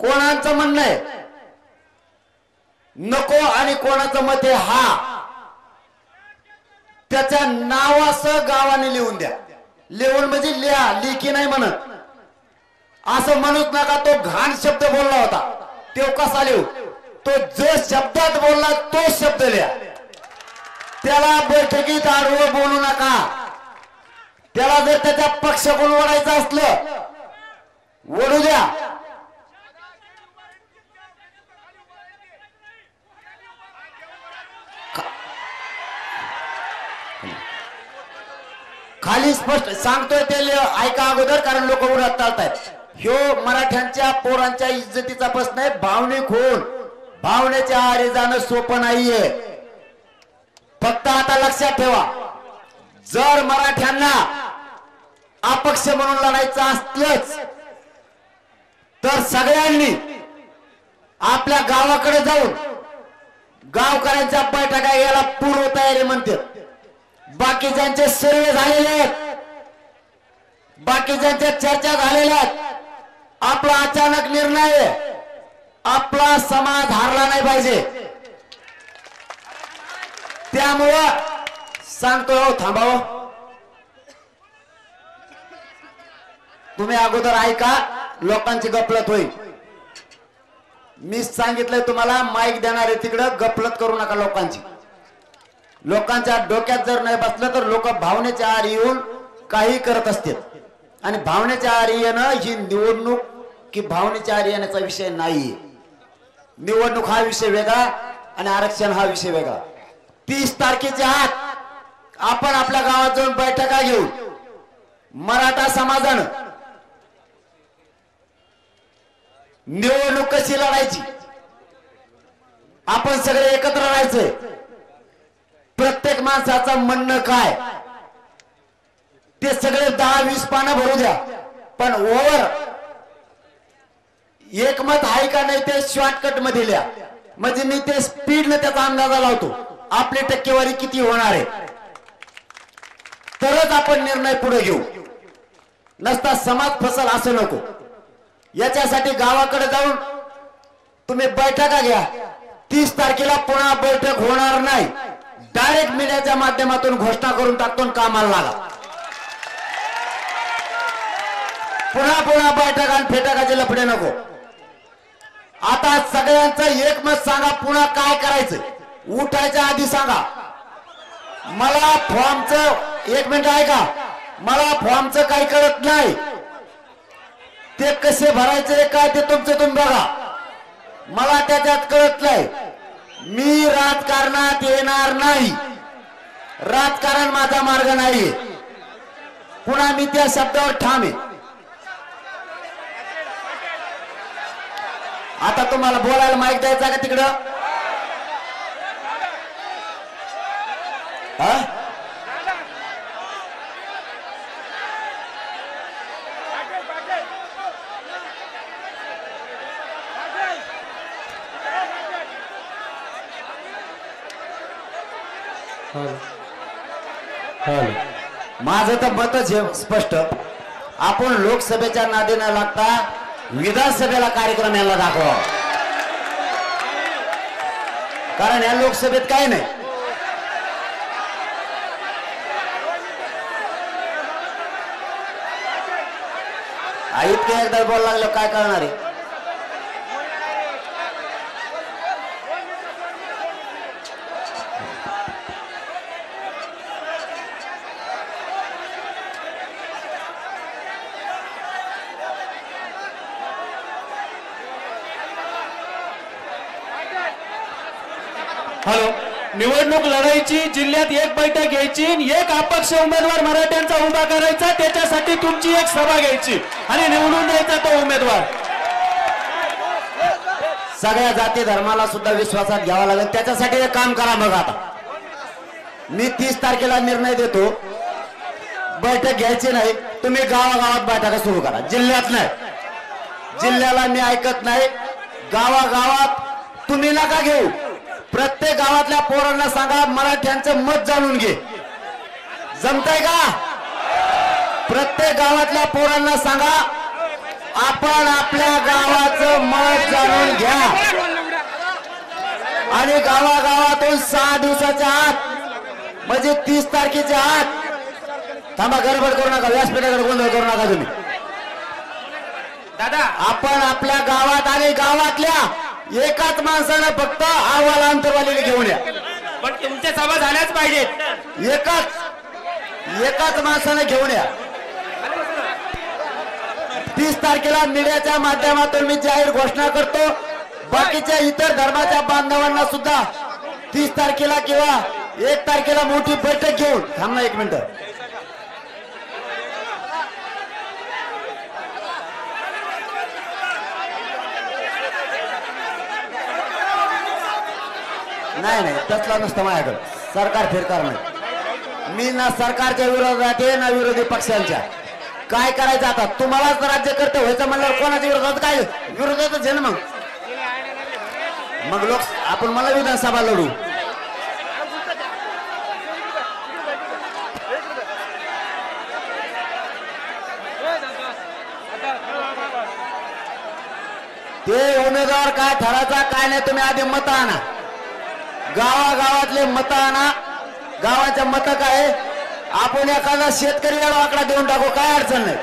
कोणाचं म्हणणं आहे नको आणि कोणाचं मत आहे हा. त्याच्या नावासह गावाने लिहून द्या. लिहून म्हणजे लिहा, लिखी नाही म्हणत. असं म्हणूच नका तो घाण शब्द बोलला होता तो कसा लिहू. तो जो शब्दात बोलला तो शब्द लिहा. त्याला बैठकीत आडवं बोलू नका. त्याला जर त्याच्या पक्षाकडून ओढायचं असलं ओढू द्या. खाली स्पष्ट सांगतोय ते ऐका अगोदर, कारण लोक उडत चालतायत. ह्यो मराठ्यांच्या पोरांच्या इज्जतीचा प्रश्न आहे. भावनिक होऊन भावनेच्या आरे जाणं सोपं नाहीये. फक्त आता लक्षात ठेवा, जर मराठ्यांना अपक्ष म्हणून लढायचं असलंच तर सगळ्यांनी आपल्या गावाकडे जाऊन गावकऱ्यांच्या बैठका याला पूर्व तयारी म्हणते. बाकीच्यांचे सर्वे झालेले आहेत, बाकीच्यांच्या चर्चा झालेल्या आहेत. आपला अचानक निर्णय आहे. आपला समाज हारला नाही पाहिजे. त्यामुळं सांगतो थांबाव. तुम्ही अगोदर ऐका, लोकांची गफलत होईल. मी सांगितलंय तुम्हाला, माईक देणारे तिकडं गफलत करू नका लोकांची. लोकांच्या डोक्यात जर नाही बसलं तर लोक भावनेच्या आहारी येऊन काही करत असतात. आणि भावनेच्या आहारी येणं ही निवडणूक की भावनेच्या आहारी येण्याचा विषय नाहीये. निवडणूक हा विषय वेगळा आणि आरक्षण हा विषय वेगळा. 30 तारखेच्या आत आपण आपल्या गावात जाऊन बैठका घेऊन मराठा समाजानं निवडणूक कशी लढायची आपण सगळे एकत्र राहायचंय. प्रत्येक माणसाचं म्हणणं काय ते सगळे 10-20 पानं भरू द्या, पण ओव्हर एकमत आहे का नाही ते शॉर्टकट मध्ये लिहा. म्हणजे मी ते स्पीडने त्याचा अंदाजा लावतो आपली टक्केवारी किती होणार आहे, तरच आपण निर्णय पुढे घेऊ. नसता समाज फसल असं नको. याच्यासाठी गावाकडे जाऊन तुम्ही बैठका घ्या. 30 तारखेला पुन्हा बैठक होणार नाही. डायरेक्ट मीडियाच्या माध्यमातून घोषणा करून टाकतो, कामाला लागा. पुन्हा बैठक आणि फेटकाचे लफडे नको. आता सगळ्यांचं एकमत सांगा, पुन्हा काय करायचं उठायच्या आधी सांगा. मला फॉर्मचं 1 मिनिट ऐका, मला फॉर्मचं काही कळत नाही. ते कसे भरायचे काय ते तुमचं तुम्ही बघा, मला त्याच्यात कळत नाही. मी राजकारणात येणार नाही. राजकारण माझा मार्ग नाही. पुन्हा मी त्या शब्दावर ठाम आहे. आता तुम्हाला बोलायला माईक द्यायचा का तिकडं? माझं तर मतच आहे स्पष्ट, आपण लोकसभेच्या नादी न लागता विधानसभेला कार्यक्रम याला दाखवा, कारण या लोकसभेत काय नाही. इतके एकदा बोल लागलं काय करणार आहे. हॅलो, निवडणूक लढायची, जिल्ह्यात एक बैठक घ्यायची, एक अपक्ष उमेदवार मराठ्यांचा उभा करायचा, त्याच्यासाठी तुमची एक सभा घ्यायची आणि निवडून द्यायचा तो उमेदवार. सगळ्या जाती धर्माला सुद्धा विश्वासात घ्यावा लागेल, त्याच्यासाठी एक काम करा. मग आता मी 30 तारखेला निर्णय देतो, बैठक घ्यायची नाही, तुम्ही गावागावात बैठका सुरू करा. जिल्ह्यात नाही, जिल्ह्याला मी ऐकत नाही, गावागावात तुम्ही नका घेऊ. प्रत्येक गावातल्या पोरांना सांगा मराठ्यांचं मत जाणून घे. जमतंय का? प्रत्येक गावातल्या पोरांना सांगा आपण आपल्या गावाचं मत जाणून घ्या आणि गावागावातून 6 दिवसाच्या आत म्हणजे 30 तारखेच्या आत. थांबा, गडबड करू नका, व्यासपीठाकडे गोंधळ करू नका तुम्ही. दादा, आपण आपल्या गावात आणि गावातल्या एकाच माणसानं फक्त अहवाल अंतरवालीला घेऊन या. पण तुमच्या सभा झाल्याच पाहिजेत. एकाच माणसानं घेऊन या. 30 तारखेला मीडियाच्या माध्यमातून मी जाहीर घोषणा करतो, बाकीच्या इतर धर्माच्या बांधवांना सुद्धा 30 तारखेला किंवा 1 तारखेला मोठी बैठक घेऊन. थांब ना 1 मिनिट. नाही, तसला नसतं माझ्याकडे. सरकार फिरकार नाही. मी ना सरकारच्या विरोधात आहे ना विरोधी पक्षांच्या. काय करायचं आता? तुम्हालाच राज्यकर्ते व्हायचं म्हणल्यावर कोणाच्या विरोधात? काय विरोधातच आहे ना. मग लोक आपण मला विधानसभा लढू. ते उमेदवार काय ठरायचा काय नाही, तुम्ही आधी मत आणा. गावागावातले मत आणा. गावाच्या मत काय, आपण एखादा शेतकरी आकडा देऊन टाकू, काय अडचण नाही.